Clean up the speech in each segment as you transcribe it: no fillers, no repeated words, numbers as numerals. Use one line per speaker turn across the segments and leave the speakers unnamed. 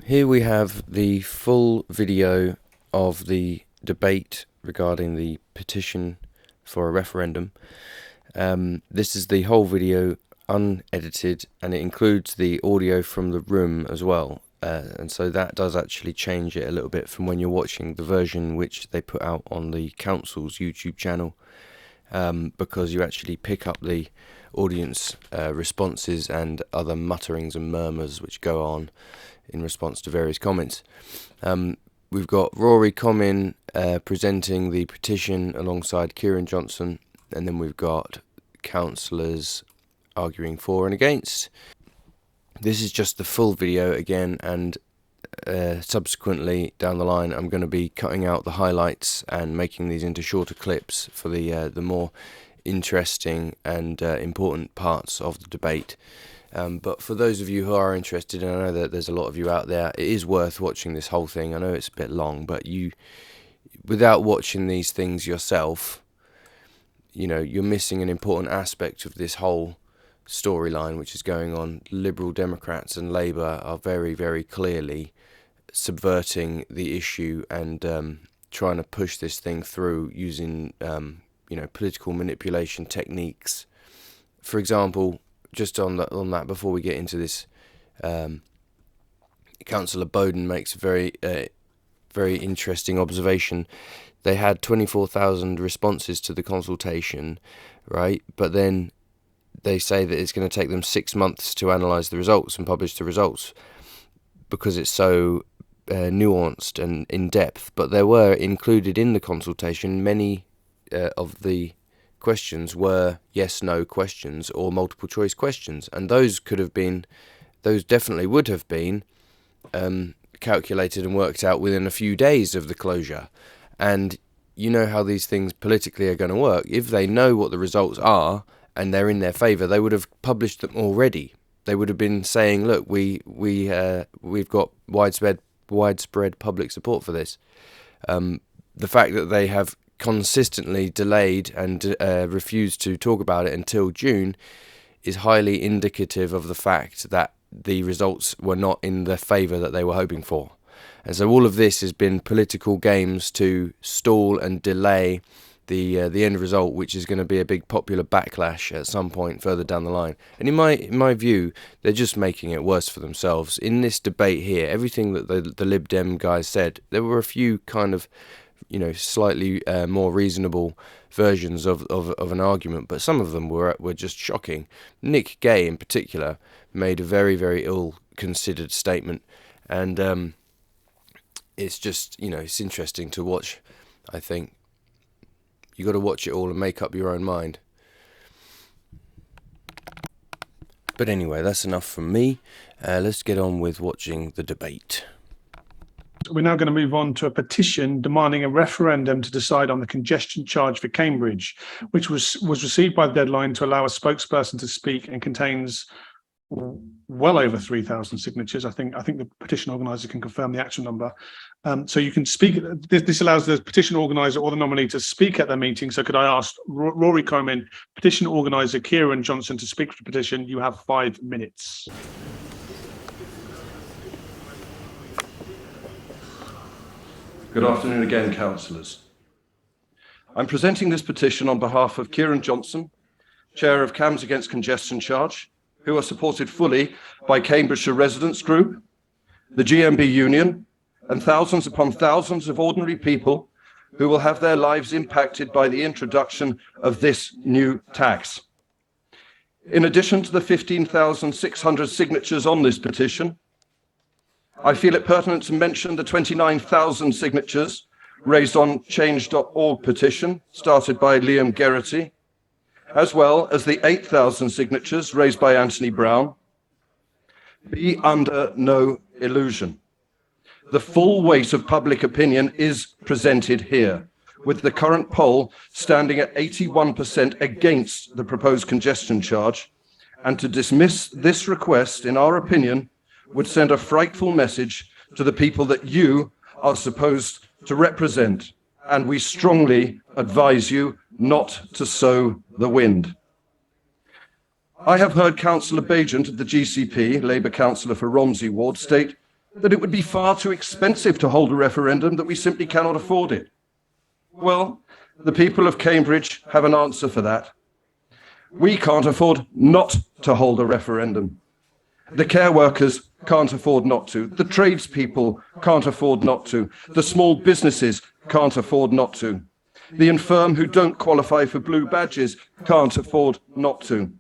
Here we have the full video of the debate regarding the petition for a referendum. This is the whole video, unedited, and it includes the audio from the room as well. And so that does actually change it a little bit from when you're watching the version which they put out on the council's YouTube channel, because you actually pick up the audience responses and other mutterings and murmurs which go on in response to various comments. We've got Rory Comyn presenting the petition alongside Kieran Johnson, and then we've got councillors arguing for and against. This is just the full video again, and subsequently down the line I'm going to be cutting out the highlights and making these into shorter clips for the more interesting and important parts of the debate. But for those of you who are interested, and I know that there's a lot of you out there, it is worth watching this whole thing. I know it's a bit long, but without watching these things yourself, you're missing an important aspect of this whole storyline which is going on. Liberal Democrats and Labour are very, very clearly subverting the issue and trying to push this thing through using political manipulation techniques. For example, just on that, before we get into this, Councillor Bowden makes a very interesting observation. They had 24,000 responses to the consultation, right? But then they say that it's going to take them 6 months to analyse the results and publish the results because it's so nuanced and in-depth. But there were included in the consultation many of the questions were yes/no questions or multiple choice questions, and those definitely would have been calculated and worked out within a few days of the closure. And you know how these things politically are going to work. If they know what the results are and they're in their favour, they would have published them already. They would have been saying, look, we've got widespread public support for this. The fact that they have consistently delayed and refused to talk about it until June is highly indicative of the fact that the results were not in the favour that they were hoping for. And so all of this has been political games to stall and delay the end result, which is going to be a big popular backlash at some point further down the line. And in my view, they're just making it worse for themselves. In this debate here, everything that the Lib Dem guys said, there were a few kind of slightly more reasonable versions of an argument, but some of them were just shocking. Nick Gay, in particular, made a very, very ill-considered statement, and it's just, it's interesting to watch. I think you got to watch it all and make up your own mind. But anyway, that's enough from me. Let's get on with watching the debate.
We're now going to move on to a petition demanding a referendum to decide on the congestion charge for Cambridge, which was received by the deadline to allow a spokesperson to speak and contains well over 3,000 signatures. I think the petition organizer can confirm the actual number. So you can speak. This allows the petition organizer or the nominee to speak at the meeting. So could I ask Rory Comyn, petition organizer Kieran Johnson, to speak for the petition? You have 5 minutes.
Good afternoon again, councillors. I'm presenting this petition on behalf of Kieran Johnson, Chair of CAMS Against Congestion Charge, who are supported fully by Cambridgeshire Residents Group, the GMB Union, and thousands upon thousands of ordinary people who will have their lives impacted by the introduction of this new tax. In addition to the 15,600 signatures on this petition, I feel it pertinent to mention the 29,000 signatures raised on change.org petition started by Liam Geraghty, as well as the 8,000 signatures raised by Anthony Brown. Be under no illusion. The full weight of public opinion is presented here, with the current poll standing at 81% against the proposed congestion charge, and to dismiss this request, in our opinion, would send a frightful message to the people that you are supposed to represent, and we strongly advise you not to sow the wind. I have heard Councillor Bajent of the GCP, Labour councillor for Romsey Ward, state that it would be far too expensive to hold a referendum, that we simply cannot afford it? Well, the people of Cambridge have an answer for that. We can't afford not to hold a referendum. The care workers can't afford not to. The tradespeople can't afford not to. The small businesses can't afford not to. The infirm who don't qualify for blue badges can't afford not to.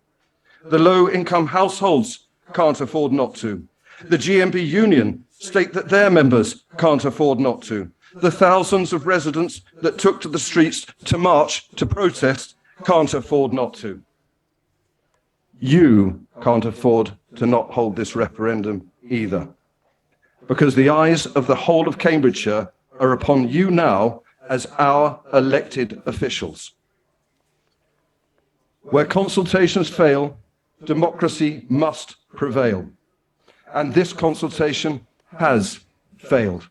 The low-income households can't afford not to. The GMB union state that their members can't afford not to. The thousands of residents that took to the streets to march, to protest, can't afford not to. You can't afford to not hold this referendum either, because the eyes of the whole of Cambridgeshire are upon you now as our elected officials. Where consultations fail, democracy must prevail. And this consultation has failed.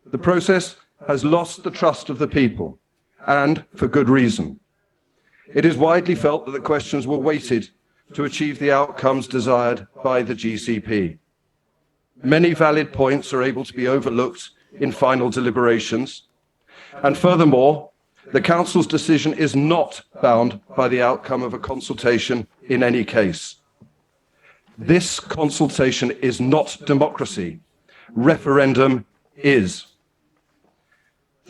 The process has lost the trust of the people, and for good reason. It is widely felt that the questions were weighted to achieve the outcomes desired by the GCP. Many valid points are able to be overlooked in final deliberations. And furthermore, the Council's decision is not bound by the outcome of a consultation in any case. This consultation is not democracy. Referendum is.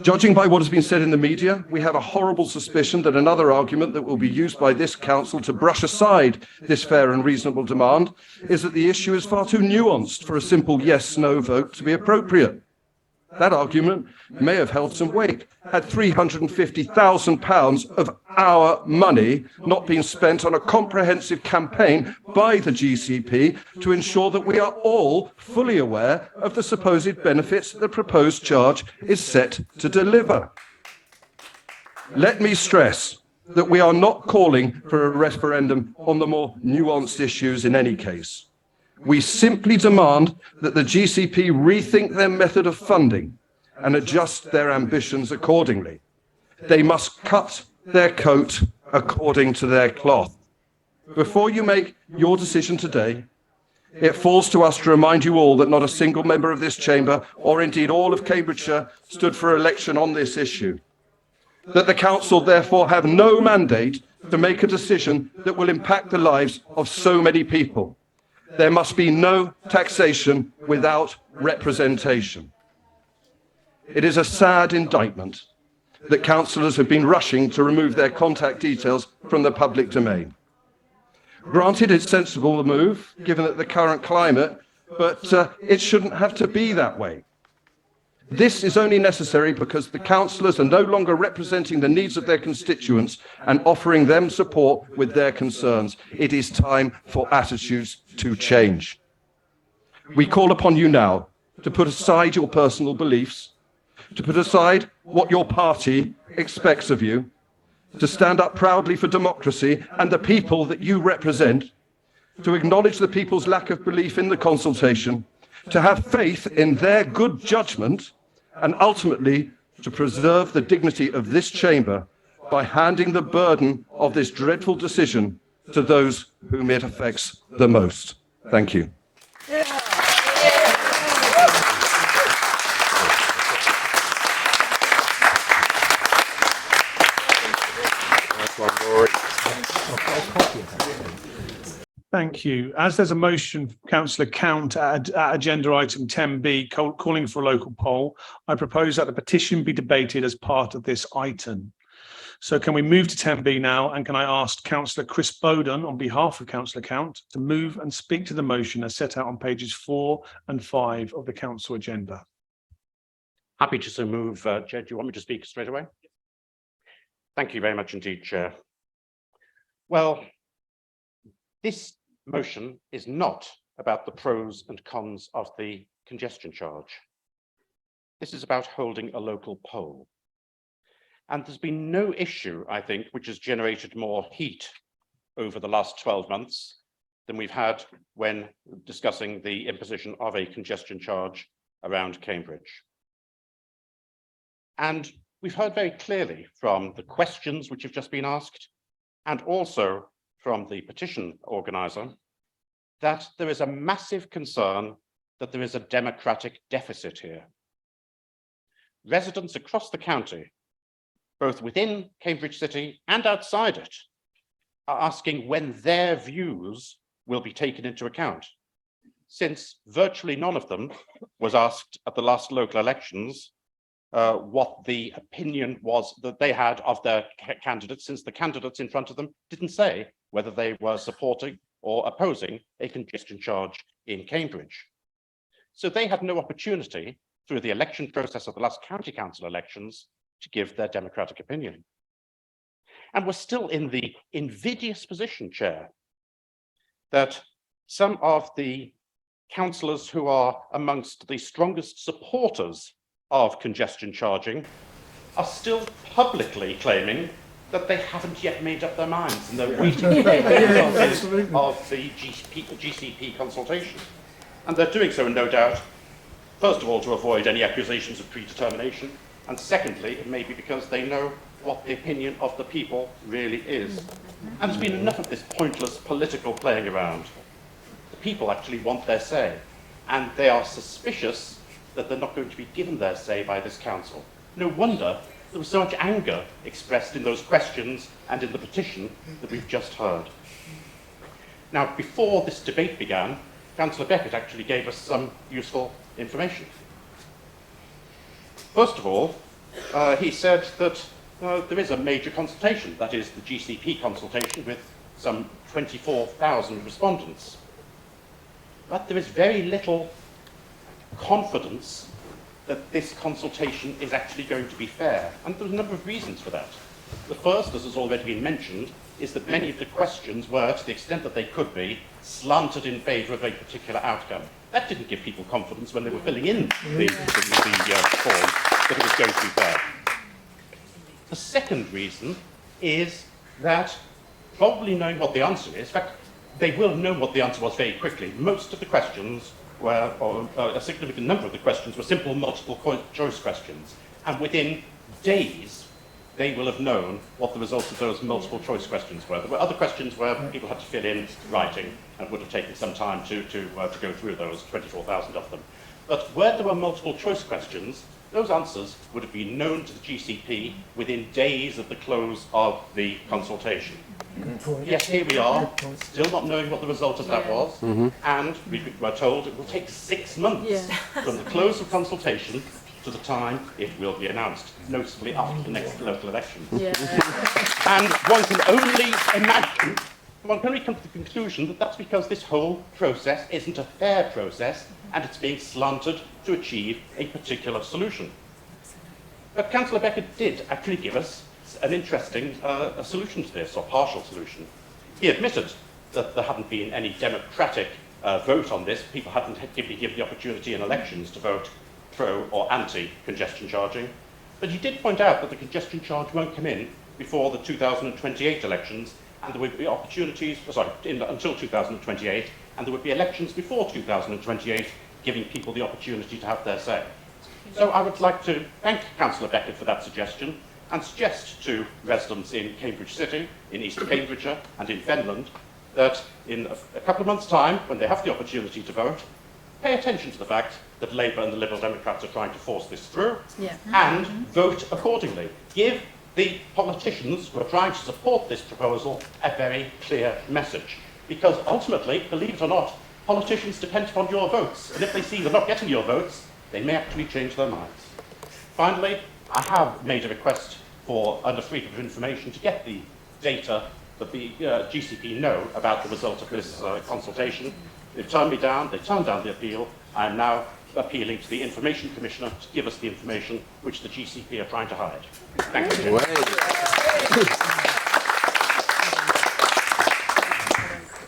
Judging by what has been said in the media, we have a horrible suspicion that another argument that will be used by this council to brush aside this fair and reasonable demand is that the issue is far too nuanced for a simple yes/no vote to be appropriate. That argument may have held some weight had £350,000 of our money not been spent on a comprehensive campaign by the GCP to ensure that we are all fully aware of the supposed benefits that the proposed charge is set to deliver. Let me stress that we are not calling for a referendum on the more nuanced issues in any case. We simply demand that the GCP rethink their method of funding and adjust their ambitions accordingly. They must cut their coat according to their cloth. Before you make your decision today, it falls to us to remind you all that not a single member of this chamber, or indeed all of Cambridgeshire, stood for election on this issue. That the council therefore have no mandate to make a decision that will impact the lives of so many people. There must be no taxation without representation. It is a sad indictment that councillors have been rushing to remove their contact details from the public domain. Granted, it's sensible to move, given that the current climate, but it shouldn't have to be that way. This is only necessary because the councillors are no longer representing the needs of their constituents and offering them support with their concerns. It is time for attitudes to change. We call upon you now to put aside your personal beliefs, to put aside what your party expects of you, to stand up proudly for democracy and the people that you represent, to acknowledge the people's lack of belief in the consultation, to have faith in their good judgment, and ultimately to preserve the dignity of this chamber by handing the burden of this dreadful decision to those whom it affects the most. Thank you.
Thank you. As there's a motion, Councillor Count at agenda item 10B calling for a local poll, I propose that the petition be debated as part of this item. So can we move to 10B now, and can I ask Councillor Chris Bowden on behalf of Councillor Count to move and speak to the motion as set out on pages 4 and 5 of the council agenda?
Happy to so move, Chair. Do you want me to speak straight away? Thank you very much indeed, Chair. Well, this motion is not about the pros and cons of the congestion charge. This is about holding a local poll. And there's been no issue, I think, which has generated more heat over the last 12 months than we've had when discussing the imposition of a congestion charge around Cambridge. And we've heard very clearly from the questions which have just been asked, and also from the petition organizer, that there is a massive concern that there is a democratic deficit here. Residents across the county, both within Cambridge City and outside it, are asking when their views will be taken into account, since virtually none of them was asked at the last local elections what the opinion was that they had of their candidates, since the candidates in front of them didn't say whether they were supporting or opposing a congestion charge in Cambridge. So they had no opportunity through the election process of the last county council elections to give their democratic opinion. And we're still in the invidious position, Chair, that some of the councillors who are amongst the strongest supporters of congestion charging are still publicly claiming that they haven't yet made up their minds and they're waiting for the result of the GCP consultation. And they're doing so, no doubt, first of all, to avoid any accusations of predetermination, and secondly, it may be because they know what the opinion of the people really is. And there's been enough of this pointless political playing around. The people actually want their say, and they are suspicious that they're not going to be given their say by this council. No wonder there was so much anger expressed in those questions and in the petition that we've just heard. Now, before this debate began, Councillor Beckett actually gave us some useful information. First of all, he said that there is a major consultation, that is the GCP consultation, with some 24,000 respondents. But there is very little confidence that this consultation is actually going to be fair, and there's a number of reasons for that. The first, as has already been mentioned, is that many of the questions were, to the extent that they could be, slanted in favour of a particular outcome. That didn't give people confidence when they were filling in the form that it was going to be fair. The second reason is that, probably knowing what the answer is, in fact, they will know what the answer was very quickly. Most of the questions were, or a significant number of the questions were simple multiple choice questions. And within days, they will have known what the results of those multiple choice questions were. There were other questions where people had to fill in writing, and it would have taken some time to go through those, 24,000 of them. But where there were multiple choice questions, those answers would have been known to the GCP within days of the close of the consultation. Yes, here we are, still not knowing what the result of that was, and we were told it will take 6 months from the close of consultation to the time it will be announced, notably after the next local election. And one can only imagine, one can only come to the conclusion that that's because this whole process isn't a fair process and it's being slanted to achieve a particular solution. But Councillor Beckett did actually give us an interesting solution to this, or partial solution. He admitted that there hadn't been any democratic vote on this. People hadn't been given the opportunity in elections to vote pro or anti-congestion charging. But he did point out that the congestion charge won't come in before the 2028 elections, and there would be opportunities, until 2028, and there would be elections before 2028, giving people the opportunity to have their say. So I would like to thank Councillor Beckett for that suggestion, and suggest to residents in Cambridge City, in East Cambridgeshire, and in Fenland, that in a couple of months' time, when they have the opportunity to vote, pay attention to the fact that Labour and the Liberal Democrats are trying to force this through, and vote accordingly. Give the politicians who are trying to support this proposal a very clear message. Because ultimately, believe it or not, politicians depend upon your votes, and if they see they're not getting your votes, they may actually change their minds. Finally, I have made a request for, under freedom of information, to get the data that the GCP know about the result of this consultation. They've turned me down, they've turned down the appeal. I am now appealing to the Information Commissioner to give us the information which the GCP are trying to hide. Thank you.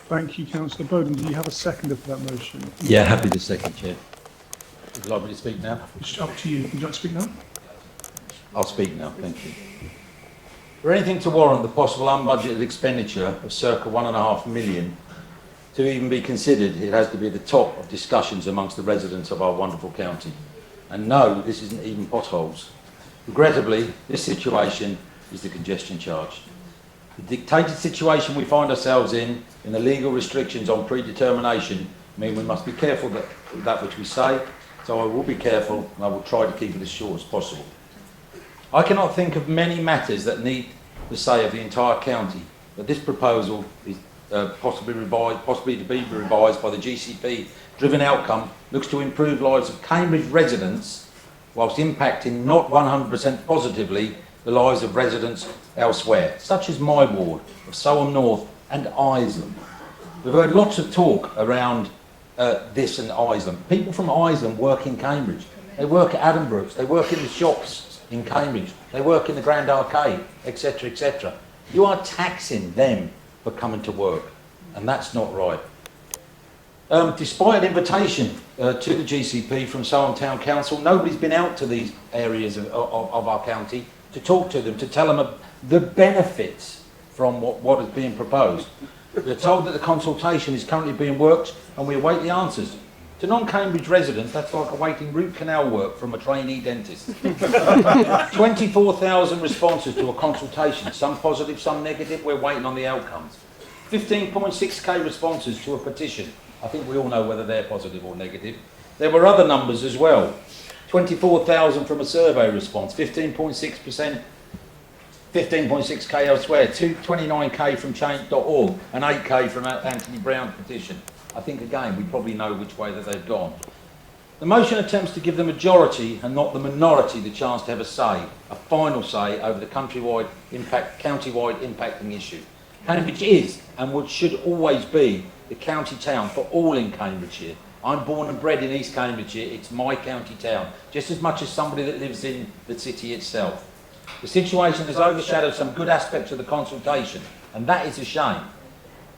Thank you, Councillor Bowden. Do you have a seconder for that motion?
Yeah, happy to second, Chair. Would you like me to speak now?
It's up to you. Would you like to speak now?
I'll speak now, thank you. For anything to warrant the possible unbudgeted expenditure of circa £1.5 million to even be considered, it has to be at the top of discussions amongst the residents of our wonderful county. And no, this isn't even potholes. Regrettably, this situation is the congestion charge. The dictated situation we find ourselves in the legal restrictions on predetermination, I mean, we must be careful that which we say, so I will be careful and I will try to keep it as short as possible. I cannot think of many matters that need the say of the entire county, but this proposal is possibly to be revised by the GCP-driven outcome looks to improve lives of Cambridge residents whilst impacting not 100% positively the lives of residents elsewhere, such as my ward of Soham North and Isleham. We've heard lots of talk around this and Isleham. People from Isleham work in Cambridge. They work at Addenbrooke's, they work in the shops in Cambridge, they work in the Grand Arcade, etc., etc. You are taxing them for coming to work, and that's not right. Despite an invitation to the GCP from Soham Town Council, nobody's been out to these areas of our county to talk to them, to tell them the benefits from what is being proposed. We're told that the consultation is currently being worked and we await the answers. To non-Cambridge residents, that's like awaiting root canal work from a trainee dentist. 24,000 responses to a consultation, some positive, some negative. We're waiting on the outcomes. 15.6k responses to a petition. I think we all know whether they're positive or negative. There were other numbers as well. 24,000 from a survey response, 15.6%, 15.6k elsewhere, 29k from change.org, and 8k from Anthony Brown's petition. I think, again, we probably know which way that they've gone. The motion attempts to give the majority and not the minority the chance to have a say, a final say over the county-wide impacting issue. Cambridge is and should always be the county town for all in Cambridgeshire. I'm born and bred in East Cambridgeshire, it's my county town, just as much as somebody that lives in the city itself. The situation has overshadowed some good aspects of the consultation, and that is a shame.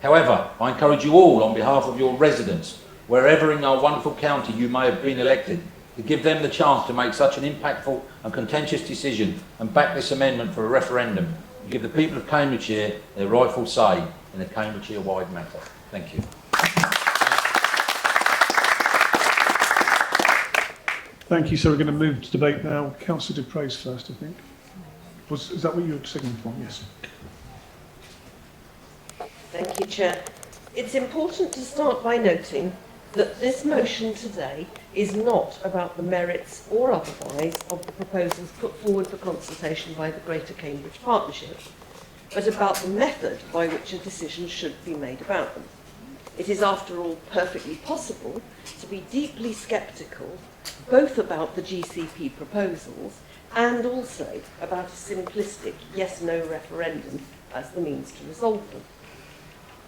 However, I encourage you all, on behalf of your residents, wherever in our wonderful county you may have been elected, to give them the chance to make such an impactful and contentious decision and back this amendment for a referendum and give the people of Cambridgeshire their rightful say in a Cambridgeshire-wide matter. Thank you.
Thank you. So we're going to move to debate now. Councillor de Praise first, I think. Is that what you were signaling for? Yes.
Thank you, Chair. It's important to start by noting that this motion today is not about the merits or otherwise of the proposals put forward for consultation by the Greater Cambridge Partnership, but about the method by which a decision should be made about them. It is, after all, perfectly possible to be deeply sceptical both about the GCP proposals and also about a simplistic yes-no referendum as the means to resolve them.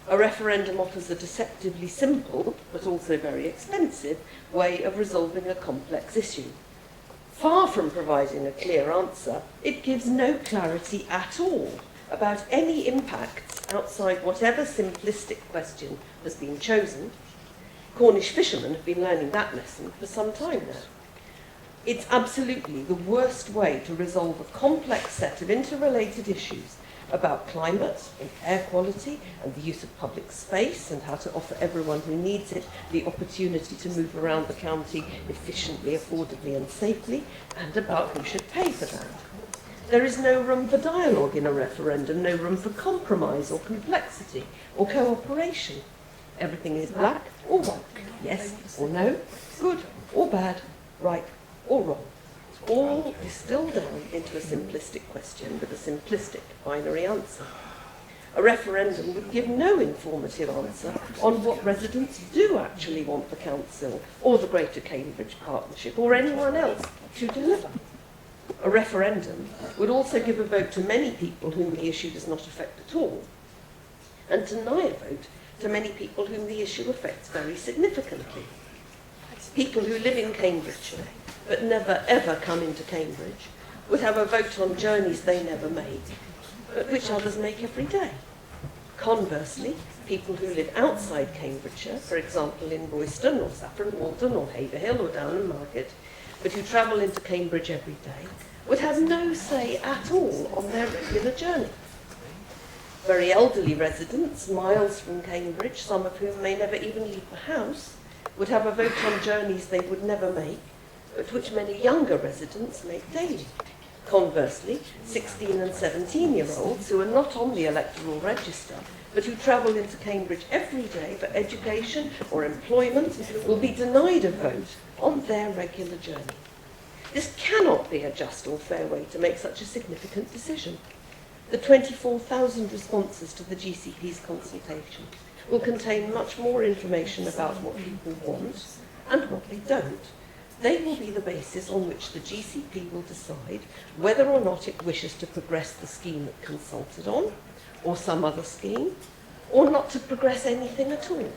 A referendum offers a deceptively simple, but also very expensive, way of resolving a complex issue. Far from providing a clear answer, it gives no clarity at all about any impacts outside whatever simplistic question has been chosen. Cornish fishermen have been learning that lesson for some time now. It's absolutely the worst way to resolve a complex set of interrelated issues about climate and air quality and the use of public space and how to offer everyone who needs it the opportunity to move around the county efficiently, affordably and safely, and about who should pay for that. There is no room for dialogue in a referendum, no room for compromise or complexity or cooperation. Everything is black or white, yes or no, good or bad, right or wrong. All distilled down into a simplistic question with a simplistic binary answer. A referendum would give no informative answer on what residents do actually want the council or the Greater Cambridge Partnership or anyone else to deliver. A referendum would also give a vote to many people whom the issue does not affect at all, and deny a vote to many people whom the issue affects very significantly. People who live in Cambridgeshire but never ever come into Cambridge would have a vote on journeys they never made, but which others make every day. Conversely, people who live outside Cambridgeshire, for example in Royston or Saffron Walden or Haverhill or Downham Market, but who travel into Cambridge every day, would have no say at all on their regular journey. Very elderly residents, miles from Cambridge, some of whom may never even leave the house, would have a vote on journeys they would never make, but which many younger residents make daily. Conversely, 16 and 17-year-olds who are not on the electoral register but who travel into Cambridge every day for education or employment will be denied a vote on their regular journey. This cannot be a just or fair way to make such a significant decision. The 24,000 responses to the GCP's consultation will contain much more information about what people want and what they don't. They will be the basis on which the GCP will decide whether or not it wishes to progress the scheme it consulted on, or some other scheme, or not to progress anything at all.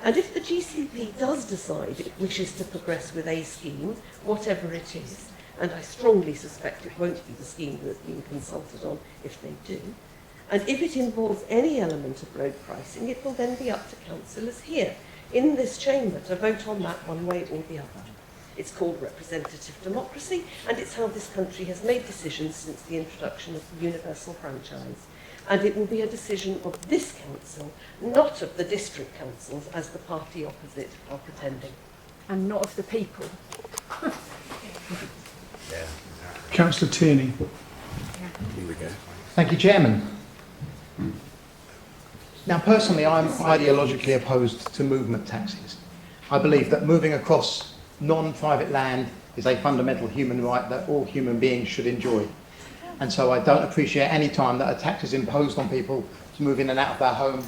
And if the GCP does decide it wishes to progress with a scheme, whatever it is, and I strongly suspect it won't be the scheme that's been consulted on if they do, and if it involves any element of road pricing, it will then be up to councillors here in this chamber to vote on that one way or the other. It's called representative democracy, and it's how this country has made decisions since the introduction of the universal franchise. And it will be a decision of this council, not of the district councils, as the party opposite are pretending.
And not of the people.
Councillor Tierney.
Thank you, Chairman. Now, personally, I'm ideologically opposed to movement taxes. I believe that moving across non-private land is a fundamental human right that all human beings should enjoy. And so I don't appreciate any time that a tax is imposed on people to move in and out of their home,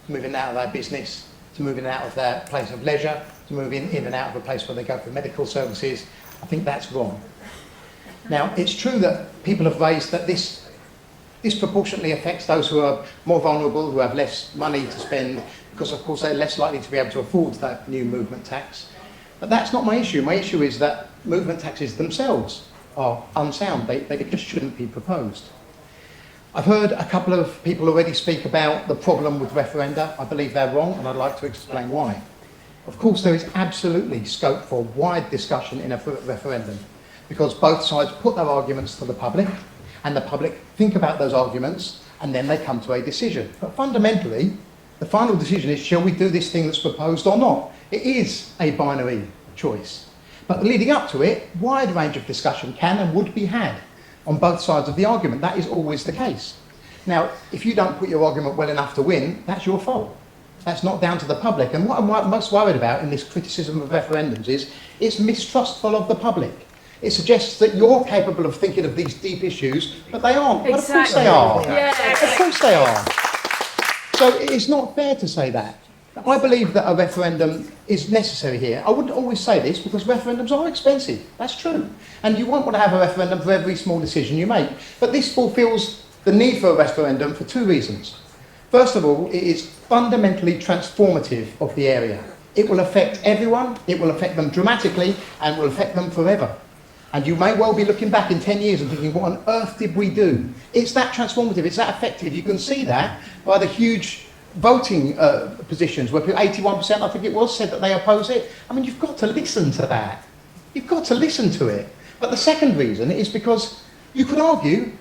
to move in and out of their business, to move in and out of their place of leisure, to move in and out of a place where they go for medical services. I think that's wrong. Now, it's true that people have raised that this disproportionately affects those who are more vulnerable, who have less money to spend, because of course they're less likely to be able to afford that new movement tax. But that's not my issue. My issue is that movement taxes themselves are unsound. They just shouldn't be proposed. I've heard a couple of people already speak about the problem with referenda. I believe they're wrong, and I'd like to explain why. Of course, there is absolutely scope for wide discussion in a referendum, because both sides put their arguments to the public, and the public think about those arguments, and then they come to a decision. But fundamentally, the final decision is, shall we do this thing that's proposed or not? It is a binary choice. But leading up to it, wide range of discussion can and would be had on both sides of the argument. That is always the case. Now, if you don't put your argument well enough to win, that's your fault. That's not down to the public. And what I'm most worried about in this criticism of referendums is it's mistrustful of the public. It suggests that you're capable of thinking of these deep issues, but they aren't. But of course they are.
Yeah.
Of course they are. So it's not fair to say that. I believe that a referendum is necessary here. I wouldn't always say this because referendums are expensive. That's true. And you won't want to have a referendum for every small decision you make. But this fulfills the need for a referendum for two reasons. First of all, it is fundamentally transformative of the area. It will affect everyone, it will affect them dramatically, and will affect them forever. And you may well be looking back in 10 years and thinking, what on earth did we do? It's that transformative, it's that effective. You can see that by the huge voting positions where 81%, I think it was, said that they oppose it. I mean, you've got to listen to that. You've got to listen to it. But the second reason is because you could argue,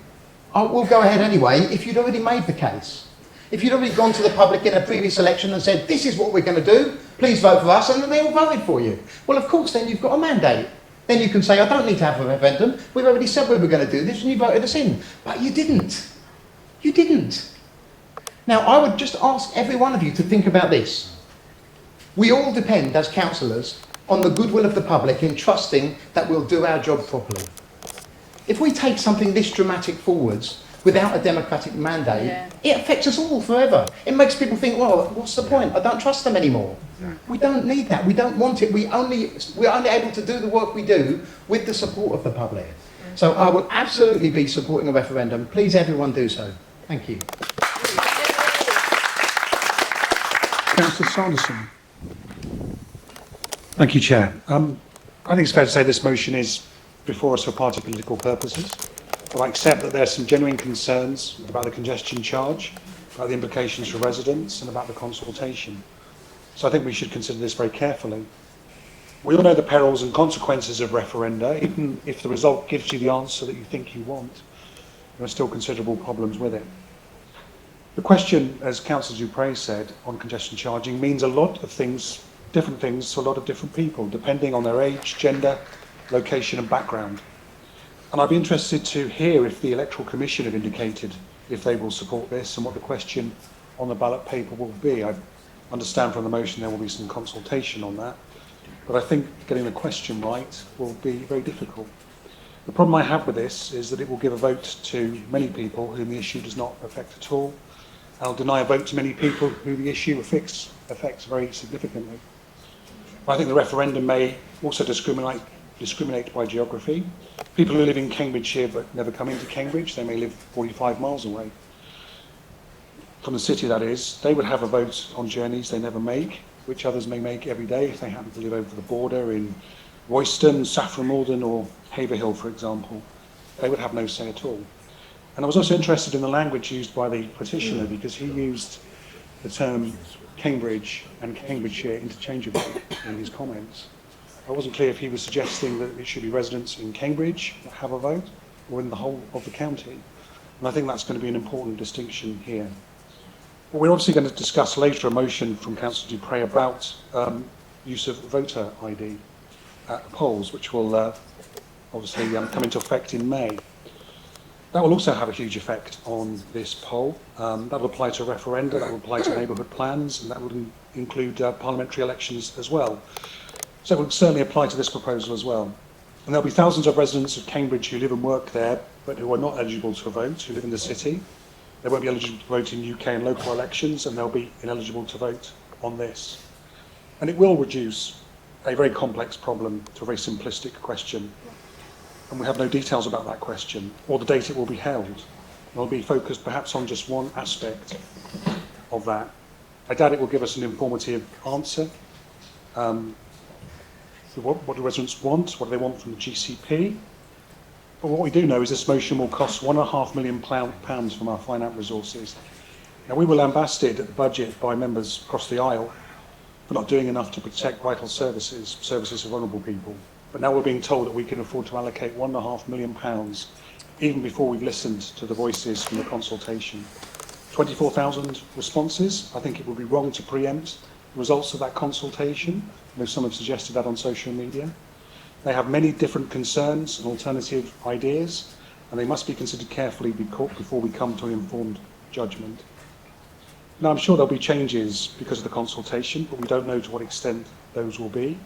we'll go ahead anyway, if you'd already made the case. If you'd already gone to the public in a previous election and said, this is what we're going to do, please vote for us, and then they all voted for you. Well, of course, then you've got a mandate. Then you can say, I don't need to have a referendum. We've already said we were going to do this, and you voted us in. But you didn't. You didn't. Now, I would just ask every one of you to think about this. We all depend, as councillors, on the goodwill of the public in trusting that we'll do our job properly. If we take something this dramatic forwards without a democratic mandate, it affects us all forever. It makes people think, well, what's the point? I don't trust them anymore. We don't need that. We don't want it. We're only able to do the work we do with the support of the public. So I will absolutely be supporting a referendum. Please, everyone, do so. Thank you.
Councillor Sanderson. Thank you, Chair. I think it's fair to say this motion is before us for party political purposes. But I accept that there are some genuine concerns about the congestion charge, about the implications for residents, and about the consultation. So I think we should consider this very carefully. We all know the perils and consequences of referenda. Even if the result gives you the answer that you think you want, there are still considerable problems with it. The question, as Councillor Dupre said, on congestion charging means a lot of things, different things to a lot of different people, depending on their age, gender, location and background. And I'd be interested to hear if the Electoral Commission have indicated if they will support this and what the question on the ballot paper will be. I understand from the motion there will be some consultation on that, but I think getting the question right will be very difficult. The problem I have with this is that it will give a vote to many people whom the issue does not affect at all. I'll deny a vote to many people who the issue affects very significantly. I think the referendum may also discriminate by geography. People who live in Cambridgeshire but never come into Cambridge, they may live 45 miles away from the city, that is. They would have a vote on journeys they never make, which others may make every day if they happen to live over the border in Royston, Saffron Walden or Haverhill, for example. They would have no say at all. And I was also interested in the language used by the petitioner, because he used the term Cambridge and Cambridgeshire interchangeably in his comments. I wasn't clear if he was suggesting that it should be residents in Cambridge that have a vote or in the whole of the county. And I think that's going to be an important distinction here. But we're obviously going to discuss later a motion from Councillor Dupre about use of voter ID at the polls, which will obviously come into effect in May. That will also have a huge effect on this poll. That will apply to referenda, that will apply to neighbourhood plans, and that will include parliamentary elections as well. So it will certainly apply to this proposal as well. And there'll be thousands of residents of Cambridge who live and work there, but who are not eligible to vote, who live in the city. They won't be eligible to vote in UK and local elections, and they'll be ineligible to vote on this. And it will reduce a very complex problem to a very simplistic question. And we have no details about that question or the date it will be held. It'll be focused perhaps on just one aspect of that. I doubt it will give us an informative answer. So what do residents want? What do they want from the GCP? But what we do know is this motion will cost £1.5 million from our finance resources. Now, we were lambasted at the budget by members across the aisle for not doing enough to protect vital services for vulnerable people. But now we're being told that we can afford to allocate £1.5 million, even before we've listened to the voices from the consultation. 24,000 responses. I think it would be wrong to preempt the results of that consultation. I know some have suggested that on social media. They have many different concerns and alternative ideas, and they must be considered carefully before we come to an informed judgment. Now, I'm sure there'll be changes because of the consultation, but we don't know to what extent those will be.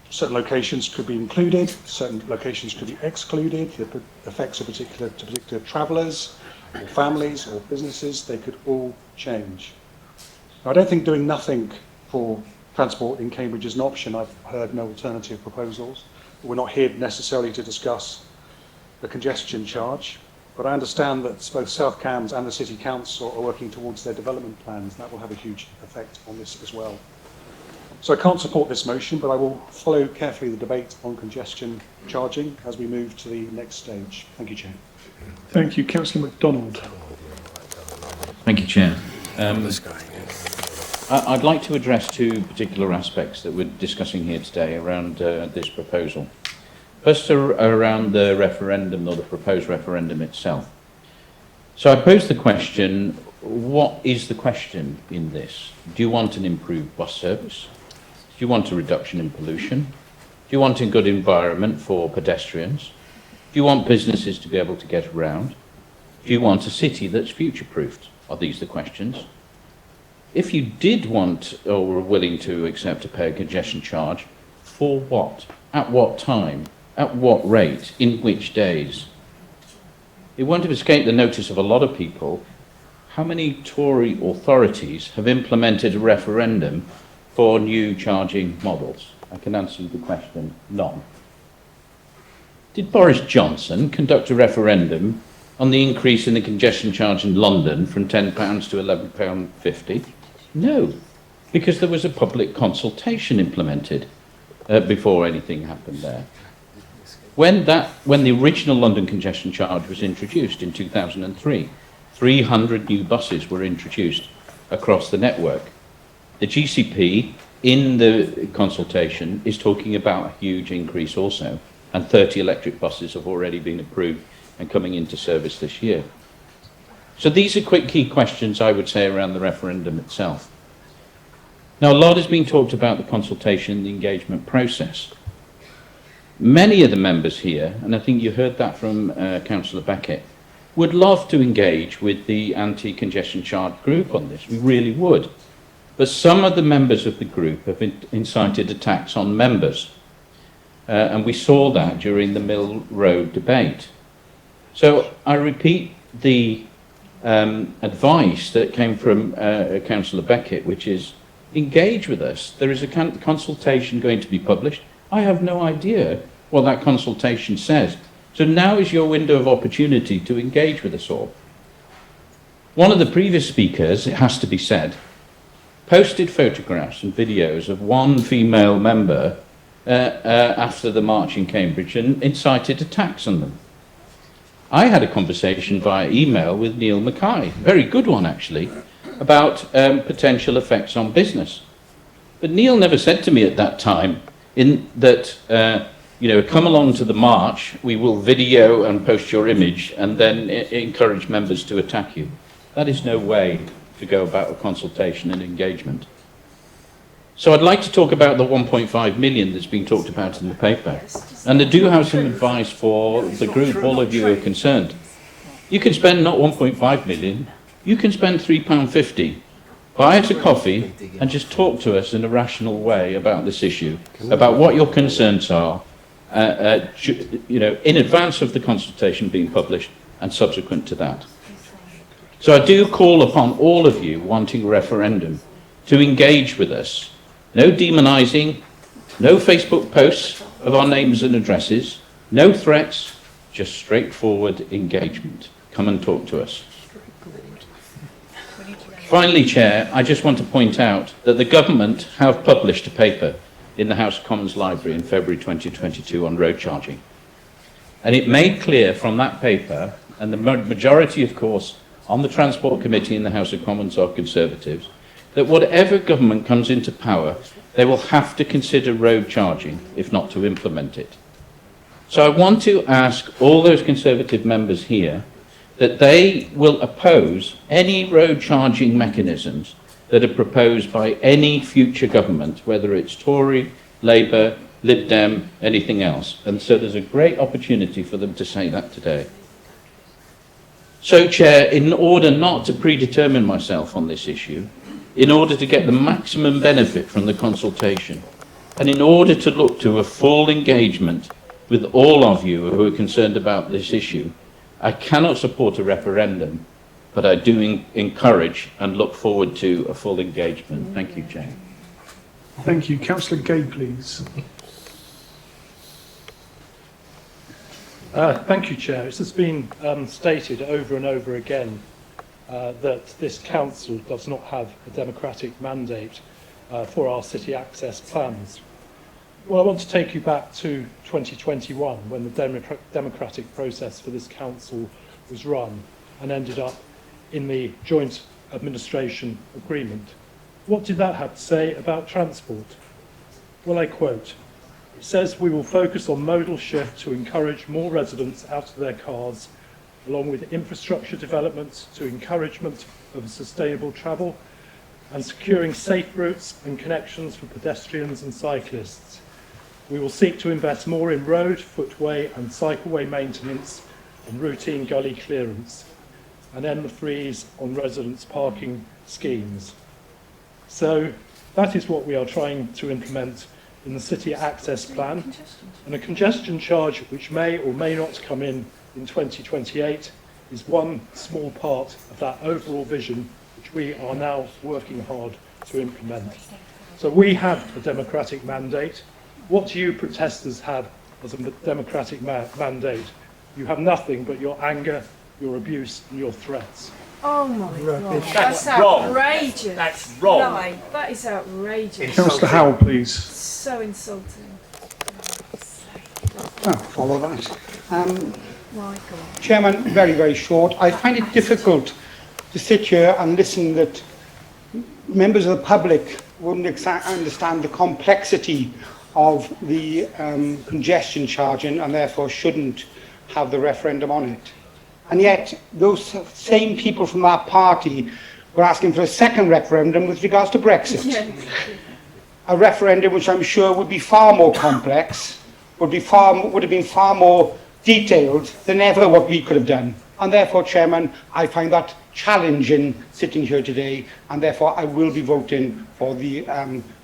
Certain locations could be included, certain locations could be excluded. The effects of particular travellers or families or businesses, they could all change. Now, I don't think doing nothing for transport in Cambridge is an option. I've heard no alternative proposals. We're not here necessarily to discuss the congestion charge, but I understand that both South Cambs and the City Council are working towards their development plans. That will have a huge effect on this as well. So I can't support this motion, but I will follow carefully the debate on congestion charging as we move to the next stage. Thank you, Chair. Thank you. Councillor MacDonald.
Thank you, Chair. I'd like to address two particular aspects that we're discussing here today around this proposal. First, around the referendum, or the proposed referendum itself. So I pose the question, what is the question in this? Do you want an improved bus service? Do you want a reduction in pollution? Do you want a good environment for pedestrians? Do you want businesses to be able to get around? Do you want a city that's future-proofed? Are these the questions? If you did want or were willing to accept a pay congestion charge, for what? At what time? At what rate? In which days? It won't have escaped the notice of a lot of people how many Tory authorities have implemented a referendum for new charging models. I can answer the question, none. Did Boris Johnson conduct a referendum on the increase in the congestion charge in London from £10 to £11.50? No, because there was a public consultation implemented before anything happened there. When the original London congestion charge was introduced in 2003, 300 new buses were introduced across the network. The GCP in the consultation is talking about a huge increase also, and 30 electric buses have already been approved and coming into service this year. So these are quick key questions, I would say, around the referendum itself. Now, a lot has been talked about the consultation, the engagement process. Many of the members here, and I think you heard that from Councillor Beckett, would love to engage with the anti-congestion charge group on this. We really would. But some of the members of the group have incited attacks on members. And we saw that during the Mill Road debate. So I repeat the advice that came from Councillor Beckett, which is engage with us. There is a consultation going to be published. I have no idea what that consultation says. So now is your window of opportunity to engage with us all. One of the previous speakers, it has to be said, posted photographs and videos of one female member after the march in Cambridge and incited attacks on them. I had a conversation via email with Neil Mackay, very good one actually, about potential effects on business. But Neil never said to me at that time come along to the march, we will video and post your image and then encourage members to attack you. That is no way to go about a consultation and engagement. So I'd like to talk about the 1.5 million that's been talked about in the paper. And I do have some advice for the group, all of you who are concerned. You can spend not 1.5 million, you can spend £3.50. Buy us a coffee and just talk to us in a rational way about this issue, about what your concerns are, in advance of the consultation being published and subsequent to that. So I do call upon all of you wanting a referendum to engage with us. No demonising, no Facebook posts of our names and addresses, no threats, just straightforward engagement. Come and talk to us. Finally, Chair, I just want to point out that the government have published a paper in the House of Commons Library in February 2022 on road charging. And it made clear from that paper, and the majority, of course, on the Transport Committee in the House of Commons are Conservatives, that whatever government comes into power, they will have to consider road charging, if not to implement it. So I want to ask all those Conservative members here that they will oppose any road charging mechanisms that are proposed by any future government, whether it's Tory, Labour, Lib Dem, anything else. And so there's a great opportunity for them to say that today. So, Chair, in order not to predetermine myself on this issue, in order to get the maximum benefit from the consultation, and in order to look to a full engagement with all of you who are concerned about this issue, I cannot support a referendum, but I do encourage and look forward to a full engagement. Thank you, Chair.
Thank you. Councillor Gay, please.
Thank you, Chair. It has been stated over and over again that this council does not have a democratic mandate for our city access plans. Well, I want to take you back to 2021 when the democratic process for this council was run and ended up in the joint administration agreement. What did that have to say about transport? Well, I quote, it says we will focus on modal shift to encourage more residents out of their cars, along with infrastructure development to encouragement of sustainable travel and securing safe routes and connections for pedestrians and cyclists. We will seek to invest more in road, footway and cycleway maintenance and routine gully clearance, and end the freeze on residents' parking schemes. So that is what we are trying to implement in the City Access Plan, and a congestion charge which may or may not come in 2028 is one small part of that overall vision which we are now working hard to implement. So we have a democratic mandate. What do you protesters have as a democratic mandate? You have nothing but your anger, your abuse and your threats.
Oh my God,
That's
that's
wrong.
outrageous.
That's wrong.
Lie. That is outrageous.
Councillor Howell, please.
So insulting.
Oh, follow that.
My God.
Chairman, very, very short. I find it difficult to sit here and listen that members of the public wouldn't understand the complexity of the congestion charging and therefore shouldn't have the referendum on it. And yet those same people from that party were asking for a second referendum with regards to Brexit.
Yeah.
A referendum which I'm sure would be far more complex, would have been far more detailed than ever what we could have done. And therefore, Chairman, I find that challenging sitting here today, and therefore I will be voting for the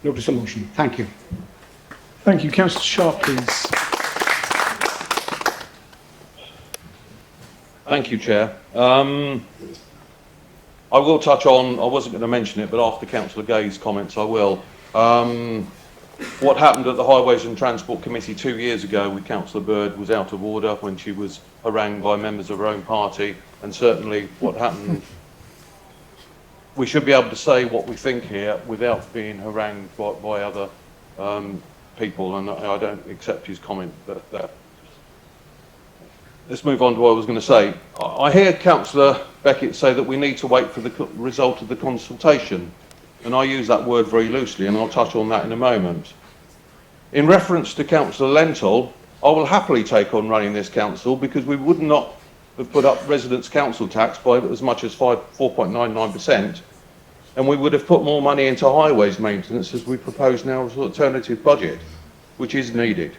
notice of motion. Thank you.
Thank you. Councillor Sharp, please.
Thank you, Chair. I will touch on, I wasn't going to mention it, but after Councillor Gay's comments I will. What happened at the Highways and Transport Committee 2 years ago with Councillor Bird was out of order when she was harangued by members of her own party, and certainly what happened, we should be able to say what we think here without being harangued by other people, and I don't accept his comment. But let's move on to what I was going to say. I hear Councillor Beckett say that we need to wait for the result of the consultation. And I use that word very loosely, and I'll touch on that in a moment. In reference to Councillor Lentil, I will happily take on running this council because we would not have put up residents' council tax by as much as 4.99%, and we would have put more money into highways maintenance as we propose now as an alternative budget, which is needed.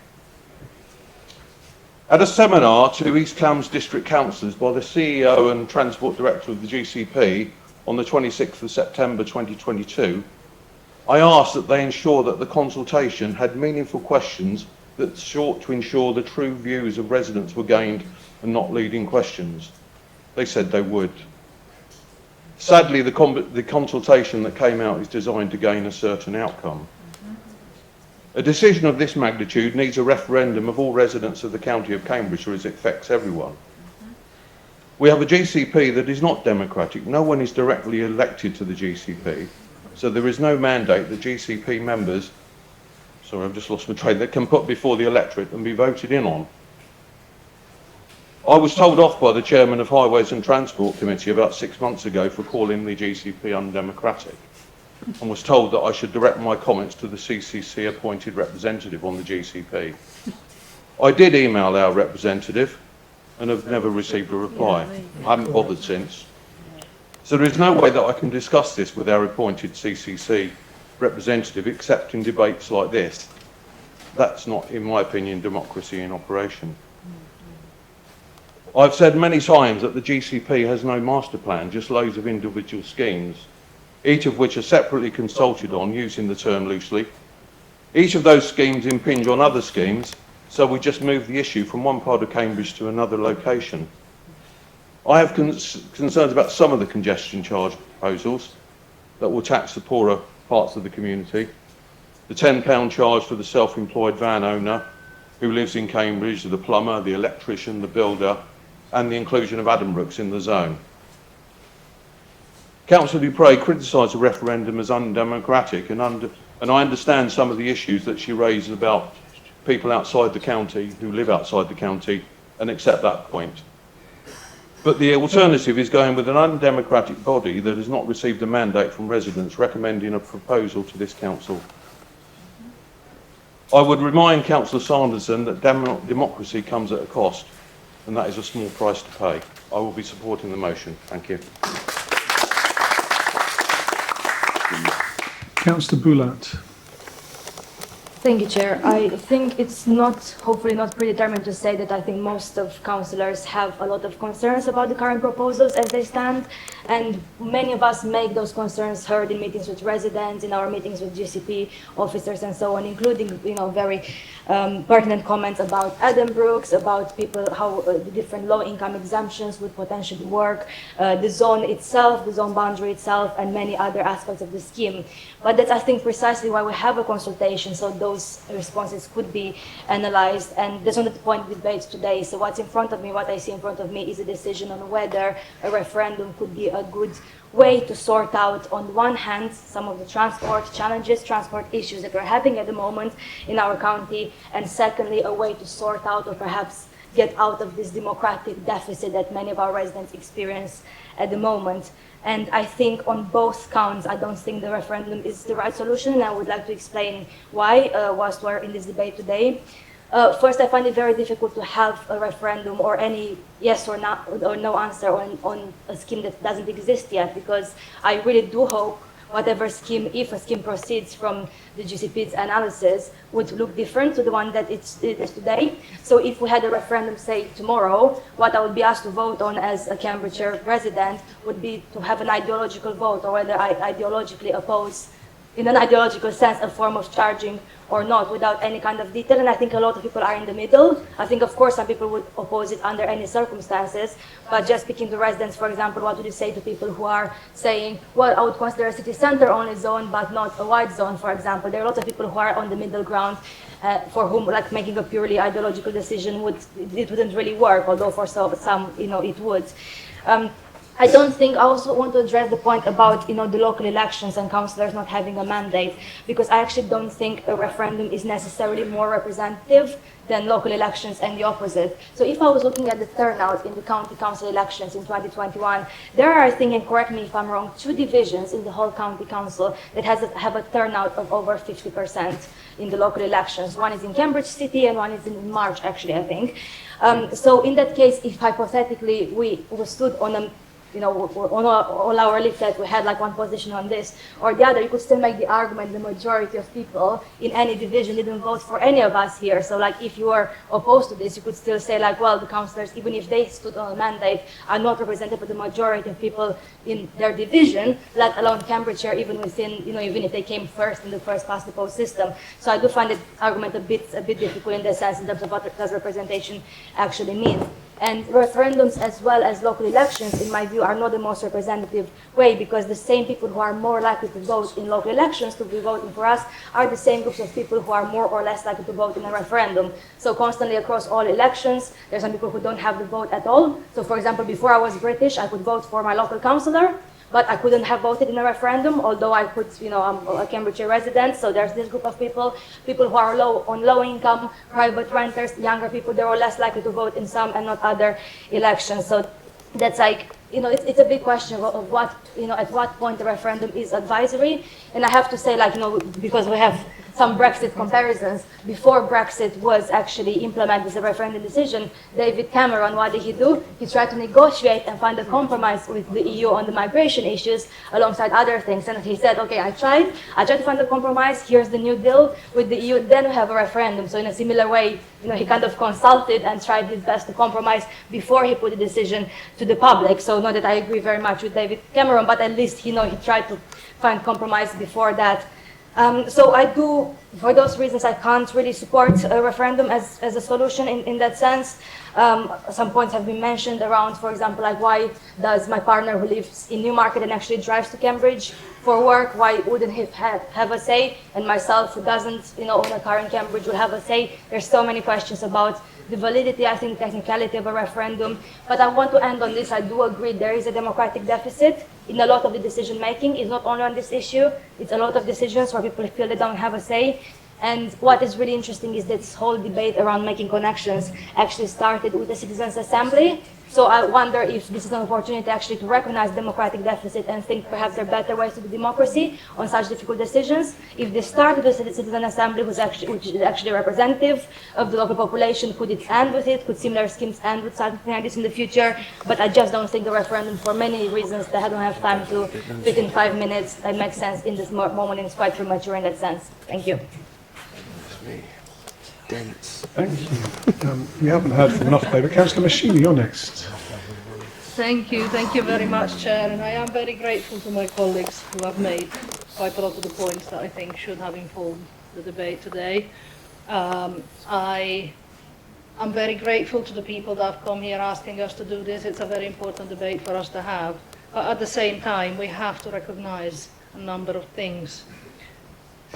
At a seminar to East Cambs District Councillors by the CEO and Transport Director of the GCP, on the 26th of September 2022, I asked that they ensure that the consultation had meaningful questions that sought to ensure the true views of residents were gained and not leading questions. They said they would. Sadly, the consultation that came out is designed to gain a certain outcome. A decision of this magnitude needs a referendum of all residents of the county of Cambridgeshire as it affects everyone. We have a GCP that is not democratic. No one is directly elected to the GCP. So there is no mandate that GCP members, sorry, I've just lost my train, that can put before the electorate and be voted in on. I was told off by the chairman of Highways and Transport Committee about 6 months ago for calling the GCP undemocratic, and was told that I should direct my comments to the CCC appointed representative on the GCP. I did email our representative, and have never received a reply. I haven't bothered since. So there is no way that I can discuss this with our appointed CCC representative except in debates like this. That's not, in my opinion, democracy in operation. I've said many times that the GCP has no master plan, just loads of individual schemes, each of which are separately consulted on, using the term loosely. Each of those schemes impinge on other schemes, so we just move the issue from one part of Cambridge to another location. I have concerns about some of the congestion charge proposals that will tax the poorer parts of the community. The £10 charge for the self-employed van owner who lives in Cambridge, the plumber, the electrician, the builder, and the inclusion of Addenbrooks in the zone. Councillor Dupre criticised the referendum as undemocratic, and I understand some of the issues that she raised about people outside the county who live outside the county, and accept that point. But the alternative is going with an undemocratic body that has not received a mandate from residents recommending a proposal to this council. I would remind Councillor Sanderson that democracy comes at a cost, and that is a small price to pay. I will be supporting the motion. Thank you.
Councillor Boulat.
Thank you, Chair. I think it's hopefully not predetermined to say that I think most of councillors have a lot of concerns about the current proposals as they stand, and many of us make those concerns heard in meetings with residents, in our meetings with GCP officers and so on, including, very pertinent comments about Addenbrooks, about people, how the different low-income exemptions would potentially work, the zone itself, the zone boundary itself, and many other aspects of the scheme. But that's, I think, precisely why we have a consultation, so those responses could be analyzed, and that's not the point of the debate today. So what's in front of me, what I see in front of me, is a decision on whether a referendum could be a good way to sort out, on one hand, some of the transport challenges, transport issues that we're having at the moment in our county, and secondly, a way to sort out or perhaps get out of this democratic deficit that many of our residents experience at the moment. And I think on both counts, I don't think the referendum is the right solution, and I would like to explain why, whilst we're in this debate today. First, I find it very difficult to have a referendum or any yes or no answer on a scheme that doesn't exist yet, because I really do hope whatever scheme, if a scheme proceeds from the GCP's analysis, would look different to the one that it is today. So if we had a referendum, say, tomorrow, what I would be asked to vote on as a Cambridgeshire resident would be to have an ideological vote, or whether I ideologically oppose, in an ideological sense, a form of charging or not, without any kind of detail. And I think a lot of people are in the middle. I think, of course, some people would oppose it under any circumstances, but just speaking to residents, for example, what would you say to people who are saying, well, I would consider a city centre only zone, but not a wide zone, for example. There are a lot of people who are on the middle ground, for whom, like, making a purely ideological decision wouldn't really work, although for some, it would. I don't think, I also want to address the point about, the local elections and councillors not having a mandate, because I actually don't think a referendum is necessarily more representative than local elections, and the opposite. So if I was looking at the turnout in the county council elections in 2021, there are, I think, and correct me if I'm wrong, 2 divisions in the whole county council that have a turnout of over 50% in the local elections. One is in Cambridge City and one is in March, actually, I think. So in that case, if hypothetically we stood on a on all our leaflet, we had like one position on this or the other, you could still make the argument the majority of people in any division didn't vote for any of us here. So like if you were opposed to this, you could still say like, well, the councillors, even if they stood on a mandate, are not representative of the majority of people in their division, let alone Cambridgeshire, even within, even if they came first in the first past the post system. So I do find the argument a bit difficult in the sense in terms of what does representation actually mean. And referendums as well as local elections, in my view, are not the most representative way, because the same people who are more likely to vote in local elections to be voting for us are the same groups of people who are more or less likely to vote in a referendum. So constantly across all elections, there's some people who don't have the vote at all. So for example, before I was British, I could vote for my local councillor, but I couldn't have voted in a referendum, although I could, I'm a Cambridgeshire resident, so there's this group of people who are on low income, private renters, younger people, they're all less likely to vote in some and not other elections. So that's like, it's a big question of what, at what point the referendum is advisory. And I have to say, like, because we have some Brexit comparisons, before Brexit was actually implemented as a referendum decision, David Cameron, what did he do? He tried to negotiate and find a compromise with the EU on the migration issues alongside other things. And he said, okay, I tried to find a compromise, here's the new deal with the EU, then we have a referendum. So in a similar way, he kind of consulted and tried his best to compromise before he put the decision to the public. So not that I agree very much with David Cameron, but at least, he tried to find compromise before that. So I do, for those reasons, I can't really support a referendum as a solution in that sense. Some points have been mentioned around, for example, like why does my partner who lives in Newmarket and actually drives to Cambridge for work, why wouldn't he have a say? And myself, who doesn't own a car in Cambridge, will have a say. There's so many questions about the validity, I think, technicality of a referendum. But I want to end on this. I do agree there is a democratic deficit in a lot of the decision making. It's not only on this issue, it's a lot of decisions where people feel they don't have a say. And what is really interesting is this whole debate around making connections actually started with the Citizens' Assembly. So I wonder if this is an opportunity actually to recognize democratic deficit and think perhaps there are better ways to do democracy on such difficult decisions. If they started with the Citizen Assembly, which is actually representative of the local population, could it end with it? Could similar schemes end with something like this in the future? But I just don't think the referendum, for many reasons that I don't have time to fit in 5 minutes, that makes sense in this moment, and it's quite premature in that sense. Thank you.
Dense. Thank you. We haven't heard from enough paper. Councillor Machini, you're next.
Thank you very much, Chair, and I am very grateful to my colleagues who have made quite a lot of the points that I think should have informed the debate today. I am very grateful to the people that have come here asking us to do this. It's a very important debate for us to have, but at the same time we have to recognise a number of things.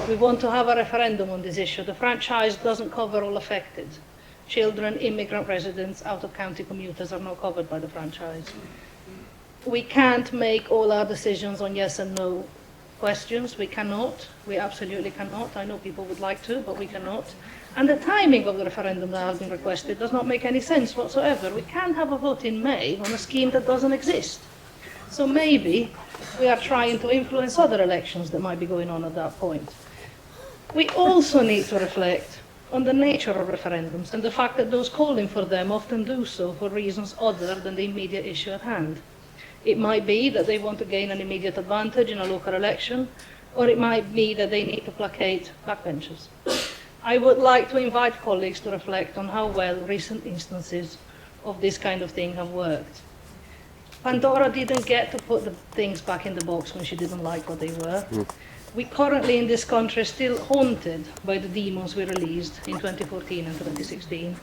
We want to have a referendum on this issue. The franchise doesn't cover all affected. Children, immigrant residents, out-of-county commuters are not covered by the franchise. We can't make all our decisions on yes and no questions. We cannot. We absolutely cannot. I know people would like to, but we cannot. And the timing of the referendum that has been requested does not make any sense whatsoever. We can't have a vote in May on a scheme that doesn't exist. So maybe we are trying to influence other elections that might be going on at that point. We also need to reflect on the nature of referendums and the fact that those calling for them often do so for reasons other than the immediate issue at hand. It might be that they want to gain an immediate advantage in a local election, or it might be that they need to placate backbenchers. I would like to invite colleagues to reflect on how well recent instances of this kind of thing have worked. Pandora didn't get to put the things back in the box when she didn't like what they were. We currently in this country are still haunted by the demons we released in 2014 and 2016.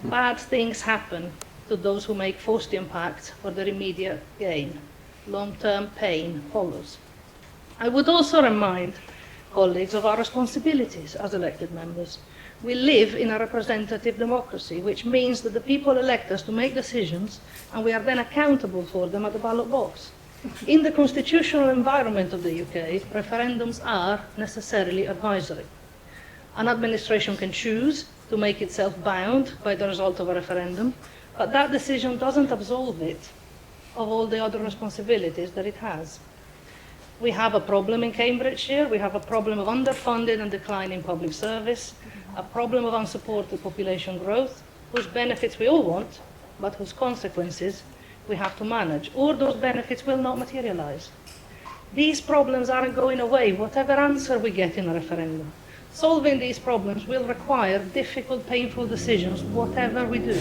Bad things happen to those who make Faustian pacts for their immediate gain. Long-term pain follows. I would also remind colleagues of our responsibilities as elected members. We live in a representative democracy, which means that the people elect us to make decisions and we are then accountable for them at the ballot box. In the constitutional environment of the UK, referendums are necessarily advisory. An administration can choose to make itself bound by the result of a referendum, but that decision doesn't absolve it of all the other responsibilities that it has. We have a problem in Cambridgeshire. We have a problem of underfunded and declining public service, a problem of unsupported population growth, whose benefits we all want, but whose consequences we have to manage, or those benefits will not materialize. These problems aren't going away, whatever answer we get in a referendum. Solving these problems will require difficult, painful decisions, whatever we do.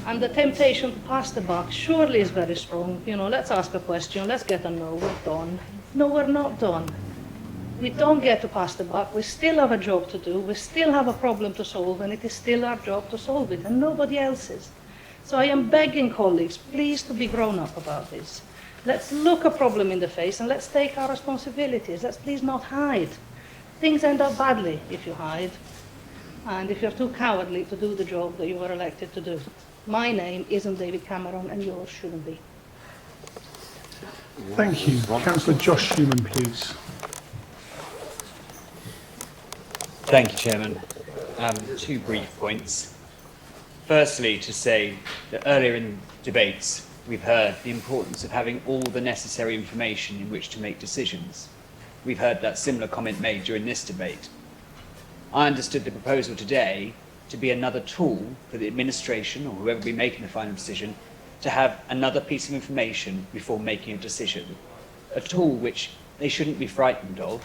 And the temptation to pass the buck surely is very strong. You know, let's ask a question, let's get a no, we're done. No, we're not done. We don't get to pass the buck. We still have a job to do. We still have a problem to solve, and it is still our job to solve it, and nobody else's. So I am begging colleagues, please, to be grown up about this. Let's look a problem in the face, and let's take our responsibilities. Let's please not hide. Things end up badly if you hide, and if you're too cowardly to do the job that you were elected to do. My name isn't David Cameron, and yours shouldn't be.
Thank you. Councillor Josh Human, please.
Thank you, Chairman. Two brief points. Firstly, to say that earlier in debates, we've heard the importance of having all the necessary information in which to make decisions. We've heard that similar comment made during this debate. I understood the proposal today to be another tool for the administration, or whoever will be making the final decision, to have another piece of information before making a decision. A tool which they shouldn't be frightened of.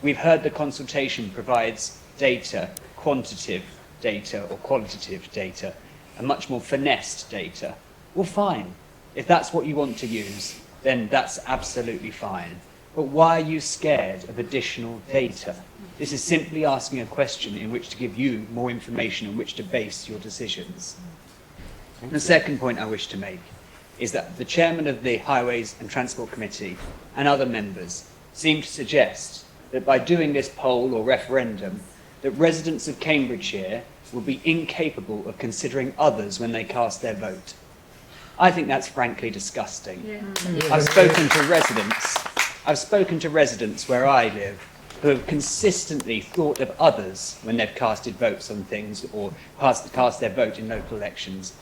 We've heard the consultation provides data, quantitative data or qualitative data, and much more finessed data. Well, fine. If that's what you want to use, then that's absolutely fine. But why are you scared of additional data? This is simply asking a question in which to give you more information on which to base your decisions. And the second point I wish to make is that the chairman of the Highways and Transport Committee and other members seem to suggest that by doing this poll or referendum, that residents of Cambridgeshire will be incapable of considering others when they cast their vote. I think that's frankly disgusting. Yeah. I've spoken to residents where I live who have consistently thought of others when they've casted votes on things or cast their vote in local elections.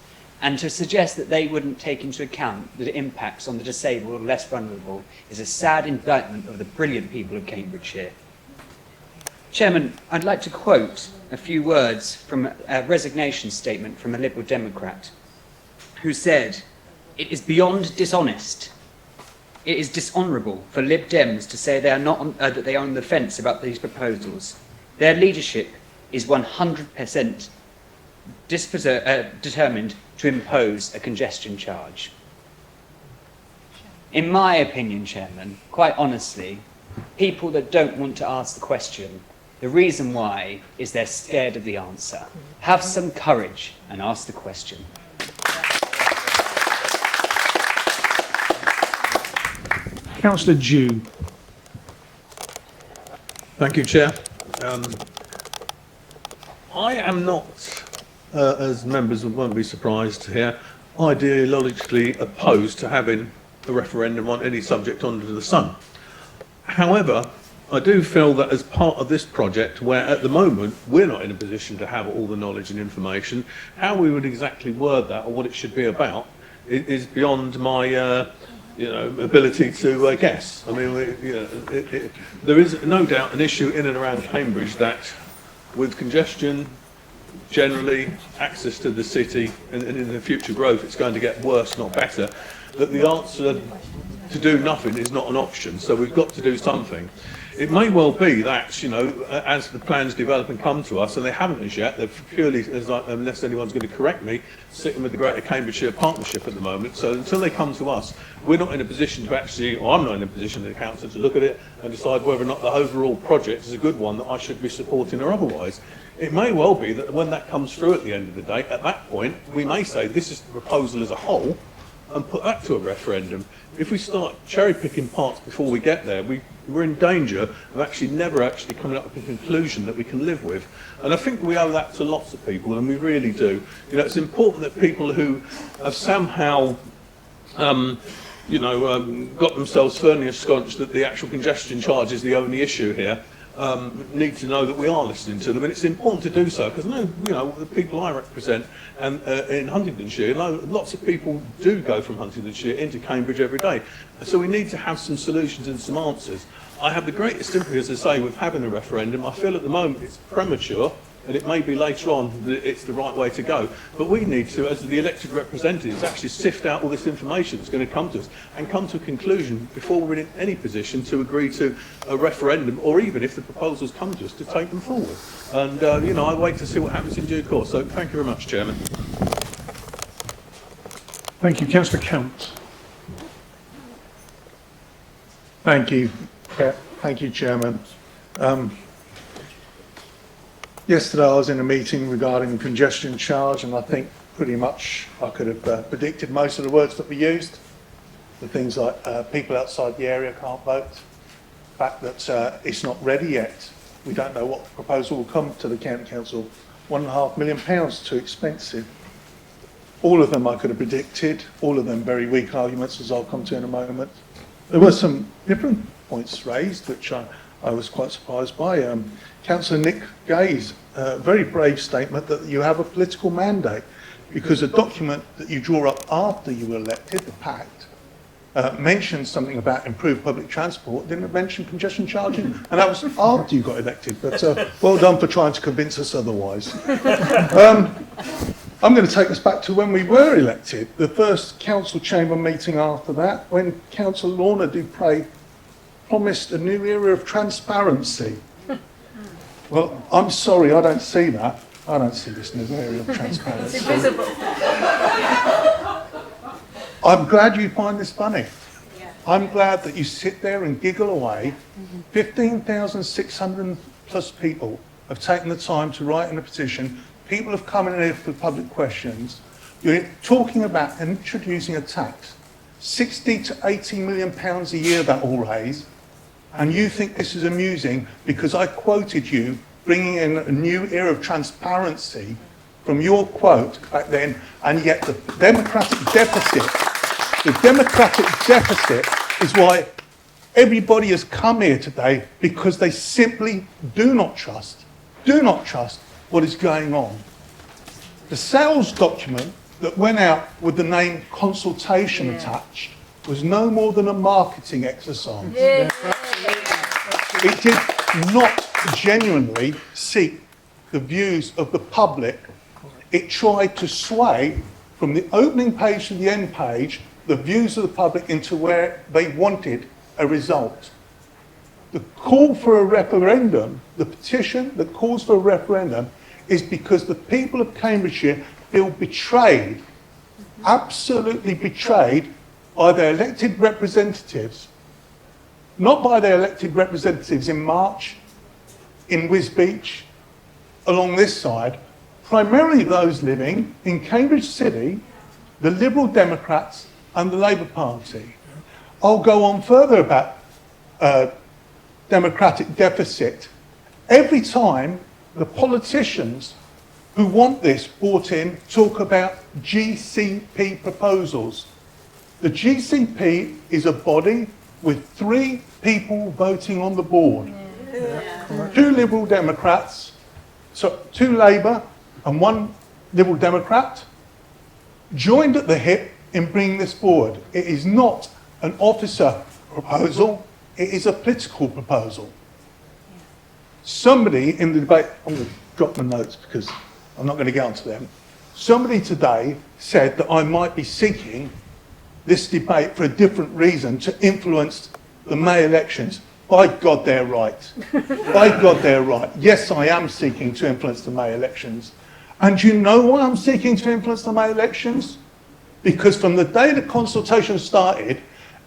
And to suggest that they wouldn't take into account the impacts on the disabled or less vulnerable is a sad indictment of the brilliant people of Cambridgeshire. Chairman, I'd like to quote a few words from a resignation statement from a Liberal Democrat who said, "It is beyond dishonest. It is dishonourable for Lib Dems to say they are not that they are on the fence about these proposals. Their leadership is 100% determined to impose a congestion charge." In my opinion, Chairman, quite honestly, people that don't want to ask the question, the reason why is they're scared of the answer. Have some courage and ask the question.
Councillor Dew.
Thank you, Chair. I am not, as members won't be surprised to hear, ideologically opposed to having a referendum on any subject under the sun. However, I do feel that as part of this project, where at the moment we're not in a position to have all the knowledge and information, how we would exactly word that or what it should be about is beyond my ability to guess. I mean, there is no doubt an issue in and around Cambridge that with congestion, generally access to the city and in the future growth, it's going to get worse, not better. that the answer to do nothing is not an option. So we've got to do something. It may well be that, you know, as the plans develop and come to us, and they haven't as yet, they're purely, unless anyone's going to correct me, sitting with the Greater Cambridgeshire Partnership at the moment. So until they come to us, we're not in a position to actually, or I'm not in a position as a councillor to look at it and decide whether or not the overall project is a good one that I should be supporting or otherwise. It may well be that when that comes through at the end of the day, at that point, we may say this is the proposal as a whole and put that to a referendum. If we start cherry-picking parts before we get there, we're in danger of actually never actually coming up with a conclusion that we can live with. And I think we owe that to lots of people, and we really do. You know, it's important that people who have somehow got themselves firmly ensconced that the actual congestion charge is the only issue here, need to know that we are listening to them, and it's important to do so because the people I represent and in Huntingdonshire, lots of people do go from Huntingdonshire into Cambridge every day, so we need to have some solutions and some answers. I have the greatest sympathy, as I say, with having a referendum. I feel at the moment it's premature, and it may be later on that it's the right way to go. But we need to, as the elected representatives, actually sift out all this information that's going to come to us and come to a conclusion before we're in any position to agree to a referendum, or even if the proposals come to us, to take them forward. And, I wait to see what happens in due course. So thank you very much, Chairman.
Thank you. Councillor Camps.
Thank you. Thank you, Chairman. Yesterday I was in a meeting regarding the congestion charge, and I think pretty much I could have predicted most of the words that were used. The things like people outside the area can't vote, the fact that it's not ready yet. We don't know what proposal will come to the County Council. £1.5 million, too expensive. All of them I could have predicted, all of them very weak arguments, as I'll come to in a moment. There were some different points raised, which I was quite surprised by. Councillor Nick Gay's very brave statement that you have a political mandate, because the document that you draw up after you were elected, the pact, mentioned something about improved public transport, didn't mention congestion charging, and that was after you got elected. But well done for trying to convince us otherwise. I'm going to take us back to when we were elected, the first council chamber meeting after that, when Councillor Lorna Dupre promised a new era of transparency. Well, I'm sorry, I don't see that. I don't see this new area of transparency.
It's invisible.
I'm glad you find this funny. Yeah. I'm glad that you sit there and giggle away. 15,600 plus people have taken the time to write in a petition. People have come in here for public questions. You're talking about introducing a tax. 60 to 80 million pounds a year that will raise. And you think this is amusing because I quoted you bringing in a new era of transparency from your quote back then, and yet the democratic deficit is why everybody has come here today, because they simply do not trust what is going on. The sales document that went out with the name consultation attached was no more than a marketing exercise. Yeah. It did not genuinely seek the views of the public. It tried to sway from the opening page to the end page the views of the public into where they wanted a result. The call for a referendum, the petition that calls for a referendum, is because the people of Cambridgeshire feel betrayed, absolutely betrayed, by their elected representatives, not by their elected representatives in March, in Wisbech, along this side, primarily those living in Cambridge City, the Liberal Democrats and the Labour Party. I'll go on further about democratic deficit. Every time the politicians who want this brought in talk about GCP proposals. The GCP is a body with 3 people voting on the board. Yeah. 2 Liberal Democrats, 2 Labour and 1 Liberal Democrat joined at the hip in bringing this forward. It is not an officer proposal, it is a political proposal. Somebody in the debate, I'm going to drop my notes because I'm not going to get onto them. Somebody today said that I might be seeking this debate for a different reason, to influence the May elections. By God, they're right. By God, they're right. Yes, I am seeking to influence the May elections. And you know why I'm seeking to influence the May elections? Because from the day the consultation started,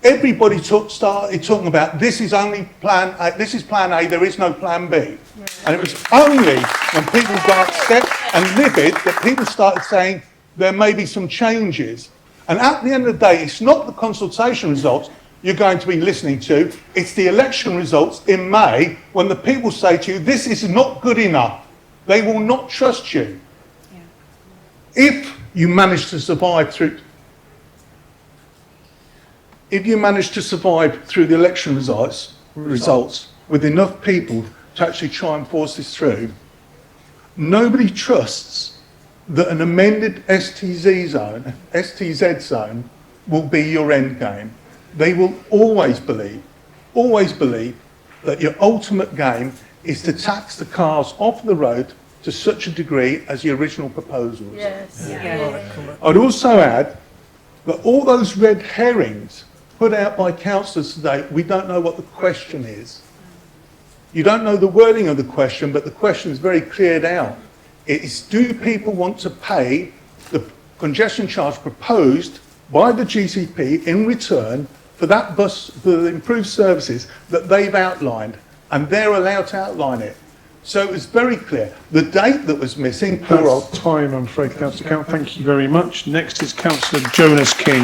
everybody started talking about this is only plan A, this is plan A, there is no plan B. And it was only when people got upset and livid that people started saying there may be some changes. And at the end of the day, it's not the consultation results you're going to be listening to, it's the election results in May when the people say to you, this is not good enough. They will not trust you. If you manage to survive through the election results with enough people to actually try and force this through, nobody trusts that an amended STZ zone will be your end game. They will always believe that your ultimate game is to tax the cars off the road to such a degree as the original proposal was.
Yes. Yeah.
I'd also add that all those red herrings put out by councillors today, we don't know what the question is. You don't know the wording of the question, but the question is very cleared out. It is, do people want to pay the congestion charge proposed by the GCP in return for that bus, for the improved services that they've outlined, and they're allowed to outline it. So it was very clear. The date that was missing, poor old
time, I'm afraid, Councillor Count. Thank you very much. Next is Councillor Jonas King.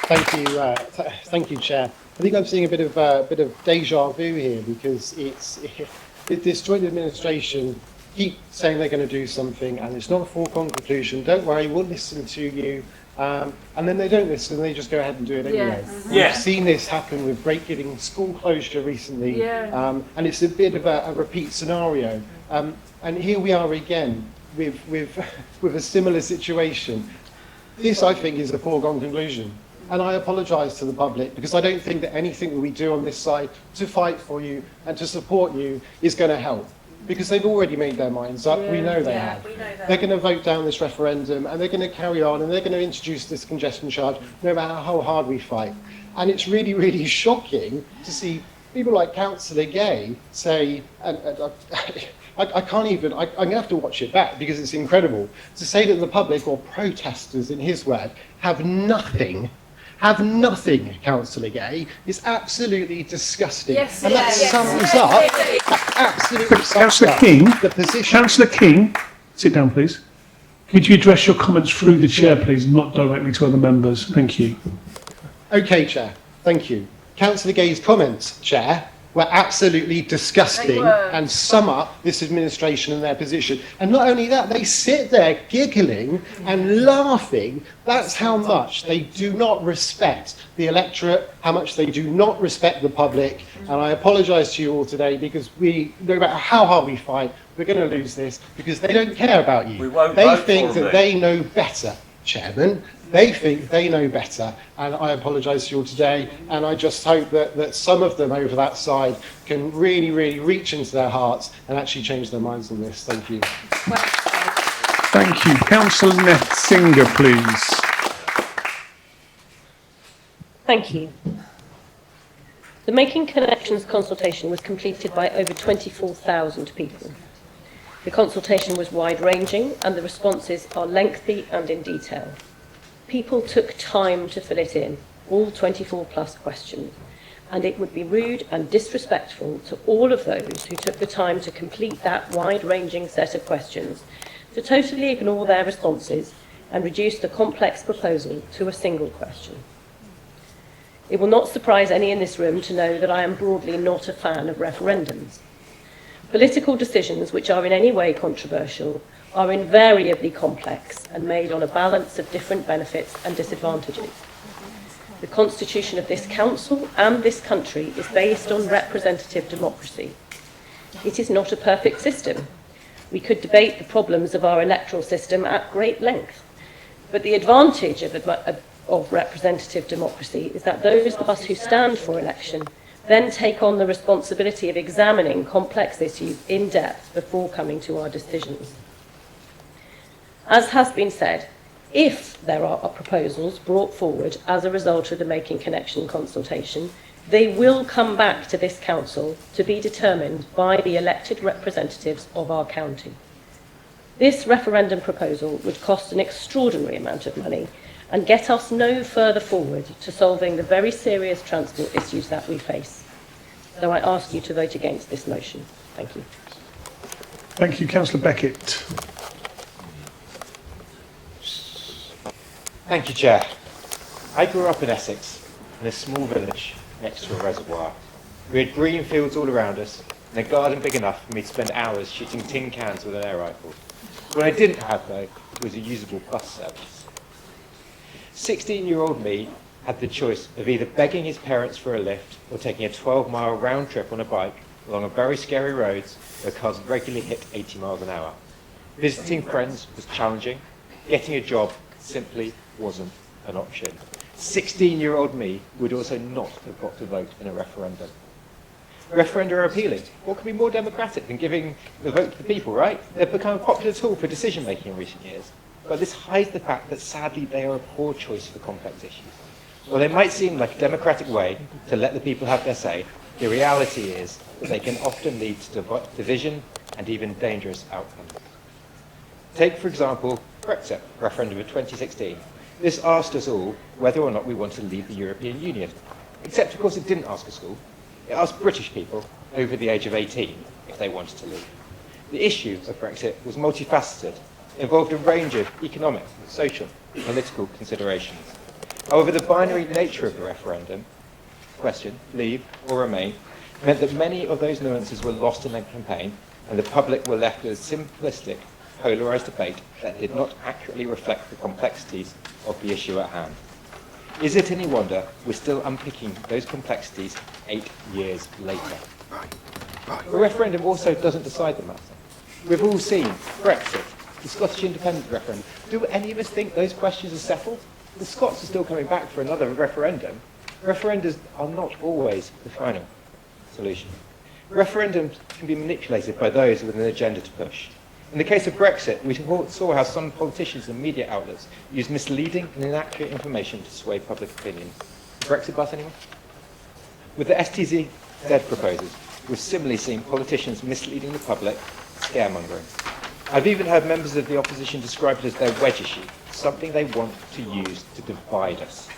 Thank you, Chair. I think I'm seeing a bit of deja vu here, because this joint administration keep saying they're going to do something and it's not a foregone conclusion. Don't worry, we'll listen to you. And then they don't listen and they just go ahead and do it anyway.
Yes.
We've seen this happen with break-giving school closure recently. And it's a bit of a repeat scenario. And here we are again with a similar situation. This, I think, is a foregone conclusion. And I apologise to the public, because I don't think that anything that we do on this side to fight for you and to support you is going to help. Because they've already made their minds up. We know they have. They're going to vote down this referendum, and they're going to carry on, and they're going to introduce this congestion charge no matter how hard we fight. And it's really, really shocking to see people like Councillor Gay say, I can't even, I'm going to have to watch it back because it's incredible, to say that the public, or protesters in his word, have nothing, Councillor Gay, is absolutely disgusting.
Yes,
and that sums up, absolutely sums up the position.
Councillor King, sit down, please. Could you address your comments through the chair, please, not directly to other members? Thank you.
Okay, Chair, thank you. Councillor Gay's comments, Chair, were absolutely disgusting and sum up this administration and their position. And not only that, they sit there giggling and laughing. That's how much they do not respect the electorate, how much they do not respect the public. And I apologise to you all today, because no matter how hard we fight, we're going to lose this, because they don't care about you. They think that they know better, Chairman. They think they know better, and I apologise to you all today, and I just hope that some of them over that side can really, really reach into their hearts and actually change their minds on this. Thank you.
Thank you. Councillor Netzinger, please.
Thank you. The Making Connections consultation was completed by over 24,000 people. The consultation was wide-ranging, and the responses are lengthy and in detail. People took time to fill it in, all 24 plus questions, and it would be rude and disrespectful to all of those who took the time to complete that wide-ranging set of questions to totally ignore their responses and reduce the complex proposal to a single question. It will not surprise any in this room to know that I am broadly not a fan of referendums. Political decisions which are in any way controversial are invariably complex and made on a balance of different benefits and disadvantages. The constitution of this council and this country is based on representative democracy. It is not a perfect system. We could debate the problems of our electoral system at great length, but the advantage of representative democracy is that those of us who stand for election then take on the responsibility of examining complex issues in depth before coming to our decisions. As has been said, if there are proposals brought forward as a result of the Making Connection consultation, they will come back to this council to be determined by the elected representatives of our county. This referendum proposal would cost an extraordinary amount of money and get us no further forward to solving the very serious transport issues that we face. So I ask you to vote against this motion. Thank you.
Thank you, Councillor Beckett.
Thank you, Chair. I grew up in Essex, in a small village next to a reservoir. We had green fields all around us, and a garden big enough for me to spend hours shooting tin cans with an air rifle. What I didn't have, though, was a usable bus service. 16-year-old me had the choice of either begging his parents for a lift or taking a 12-mile round trip on a bike along a very scary roads where cars regularly hit 80 miles an hour. Visiting friends was challenging. Getting a job simply wasn't an option. 16-year-old me would also not have got to vote in a referendum. Referenda are appealing. What could be more democratic than giving the vote to the people, right? They've become a popular tool for decision making in recent years. But this hides the fact that sadly they are a poor choice for complex issues. While they might seem like a democratic way to let the people have their say, the reality is that they can often lead to division and even dangerous outcomes. Take, for example, Brexit referendum of 2016. This asked us all whether or not we want to leave the European Union. Except, of course, it didn't ask us all. It asked British people over the age of 18 if they wanted to leave. The issue of Brexit was multifaceted, involved a range of economic, social, and political considerations. However, the binary nature of the referendum, question, leave or remain, meant that many of those nuances were lost in the campaign, and the public were left with a simplistic, polarised debate that did not accurately reflect the complexities of the issue at hand. Is it any wonder we're still unpicking those complexities 8 years later? The referendum also doesn't decide the matter. We've all seen Brexit, the Scottish independence referendum. Do any of us think those questions are settled? The Scots are still coming back for another referendum. Referendums are not always the final solution. Referendums can be manipulated by those with an agenda to push. In the case of Brexit, we saw how some politicians and media outlets used misleading and inaccurate information to sway public opinion. Brexit bus, anyone? With the STZ proposals, we've similarly seen politicians misleading the public, scaremongering. I've even heard members of the opposition describe it as their wedge issue, something they want to use to divide us.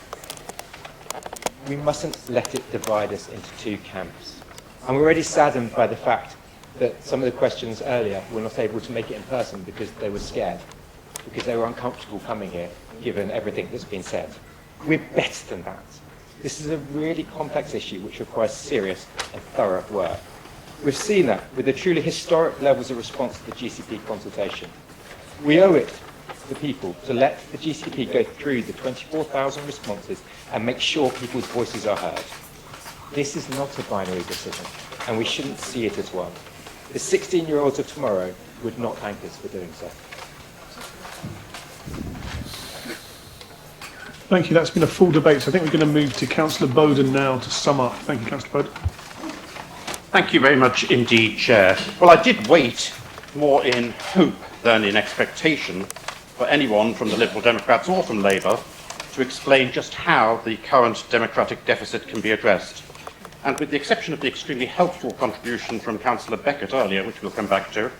We mustn't let it divide us into two camps. I'm already saddened by the fact that some of the questions earlier were not able to make it in person because they were scared, because they were uncomfortable coming here, given everything that's been said. We're better than that. This is a really complex issue which requires serious and thorough work. We've seen that with the truly historic levels of response to the GCP consultation. We owe it to the people to let the GCP go through the 24,000 responses and make sure people's voices are heard. This is not a binary decision, and we shouldn't see it as one. The 16-year-olds of tomorrow would not thank us for doing so.
Thank you. That's been a full debate. So I think we're going to move to Councillor Bowden now to sum up. Thank you, Councillor Bowden.
Thank you very much indeed, Chair. Well, I did wait more in hope than in expectation for anyone from the Liberal Democrats or from Labour to explain just how the current democratic deficit can be addressed. And with the exception of the extremely helpful contribution from Councillor Beckett earlier, which we'll come back to,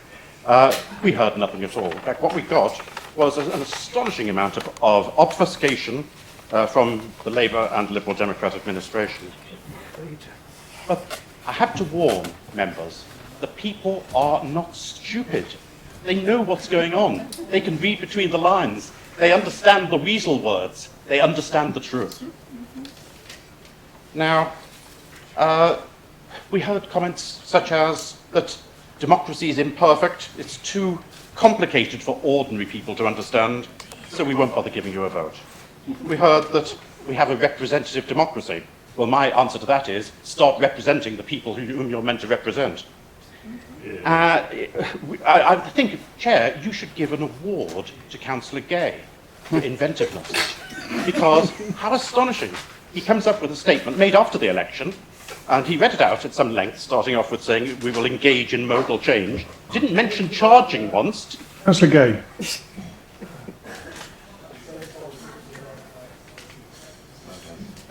we heard nothing at all. In fact, what we got was an astonishing amount of obfuscation from the Labour and Liberal Democrat administration. But I have to warn members, the people are not stupid. They know what's going on. They can read between the lines. They understand the weasel words. They understand the truth. Now, we heard comments such as that democracy is imperfect, it's too complicated for ordinary people to understand, so we won't bother giving you a vote. We heard that we have a representative democracy. Well, my answer to that is, start representing the people whom you're meant to represent. I think, Chair, you should give an award to Councillor Gay for inventiveness, because how astonishing. He comes up with a statement made after the election, and he read it out at some length, starting off with saying, we will engage in modal change. Didn't mention charging once.
Councillor Gay.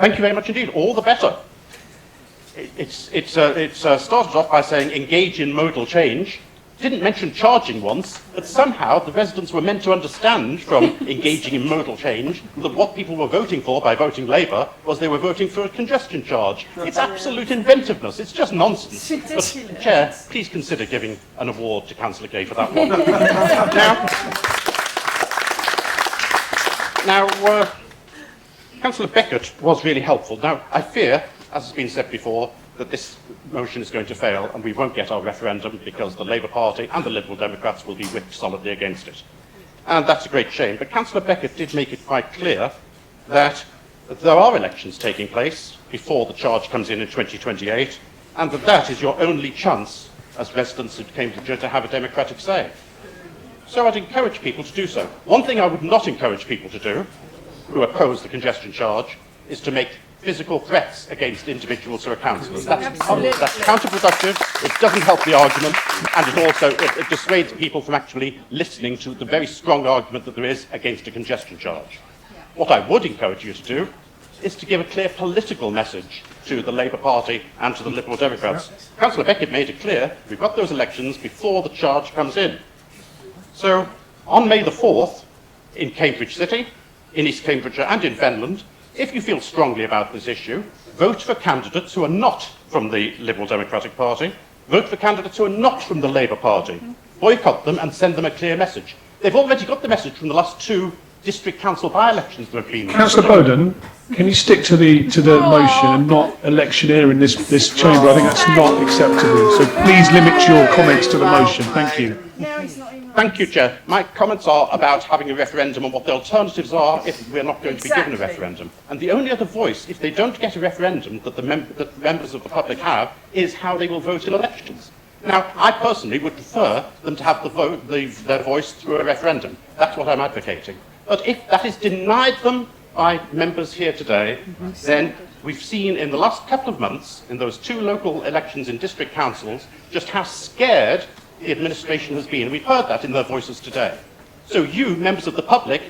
Thank you very much indeed. All the better. It started off by saying engage in modal change. Didn't mention charging once, but somehow the residents were meant to understand from engaging in modal change that what people were voting for by voting Labour was they were voting for a congestion charge. It's absolute inventiveness. It's just nonsense. But, Chair, please consider giving an award to Councillor Gay for that one. Now, Councillor Beckett was really helpful. Now, I fear, as has been said before, that this motion is going to fail and we won't get our referendum because the Labour Party and the Liberal Democrats will be whipped solidly against it. And that's a great shame. But Councillor Beckett did make it quite clear that there are elections taking place before the charge comes in 2028, and that is your only chance as residents of Cambridgeshire to have a democratic say. So I'd encourage people to do so. One thing I would not encourage people to do, who oppose the congestion charge, is to make physical threats against individuals who are councillors. That's counterproductive, it doesn't help the argument, and it also it dissuades people from actually listening to the very strong argument that there is against a congestion charge. What I would encourage you to do is to give a clear political message to the Labour Party and to the Liberal Democrats. Councillor Beckett made it clear we've got those elections before the charge comes in. So on May the 4th, in Cambridge City, in East Cambridgeshire and in Fenland, if you feel strongly about this issue, vote for candidates who are not from the Liberal Democratic Party, vote for candidates who are not from the Labour Party, boycott them and send them a clear message. They've already got the message from the last two district council by-elections that have been.
Councillor Bowden, can you stick to the motion and not electioneer in this chamber? I think that's not acceptable. So please limit your comments to the motion. Thank you.
Thank you, Chair. My comments are about having a referendum and what the alternatives are if we're not going to be given a referendum. And the only other voice, if they don't get a referendum that the members of the public have, is how they will vote in elections. Now, I personally would prefer them to have their voice through a referendum. That's what I'm advocating. But if that is denied them by members here today, then we've seen in the last couple of months, in those two local elections in district councils, just how scared the administration has been. We've heard that in their voices today. So you, members of the public,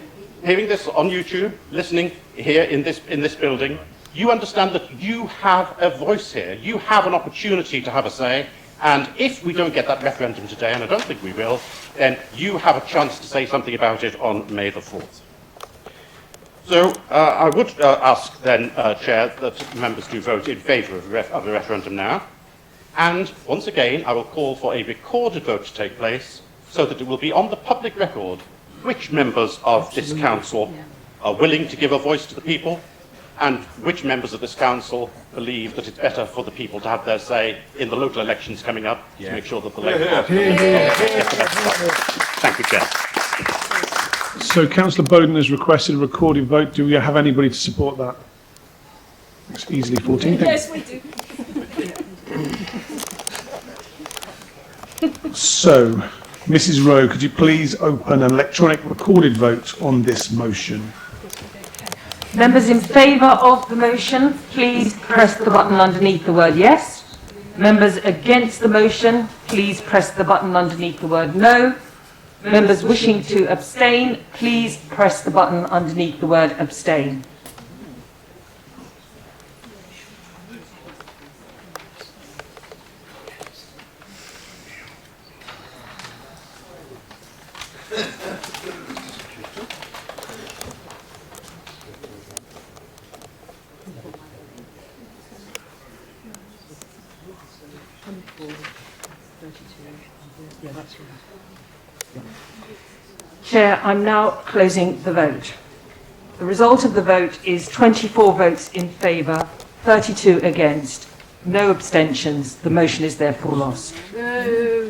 hearing this on YouTube, listening here in this building, you understand that you have a voice here. You have an opportunity to have a say. And if we don't get that referendum today, and I don't think we will, then you have a chance to say something about it on May the 4th. So I would ask then, Chair, that members do vote in favour of the referendum now. And once again, I will call for a recorded vote to take place so that it will be on the public record which members of this council are willing to give a voice to the people and which members of this council believe that it's better for the people to have their say in the local elections coming up to make sure that the Labour Party gets the best result. Thank you, Chair.
So Councillor Bowden has requested a recorded vote. Do we have anybody to support that? It's easily 14.
Yes, we do.
So, Mrs. Rowe, could you please open an electronic recorded vote on this motion?
Members in favour of the motion, please press the button underneath the word yes. Members against the motion, please press the button underneath the word no. Members wishing to abstain, please press the button underneath the word abstain. Chair, I'm now closing the vote. The result of the vote is 24 votes in favour, 32 against, no abstentions. The motion is therefore lost.
No.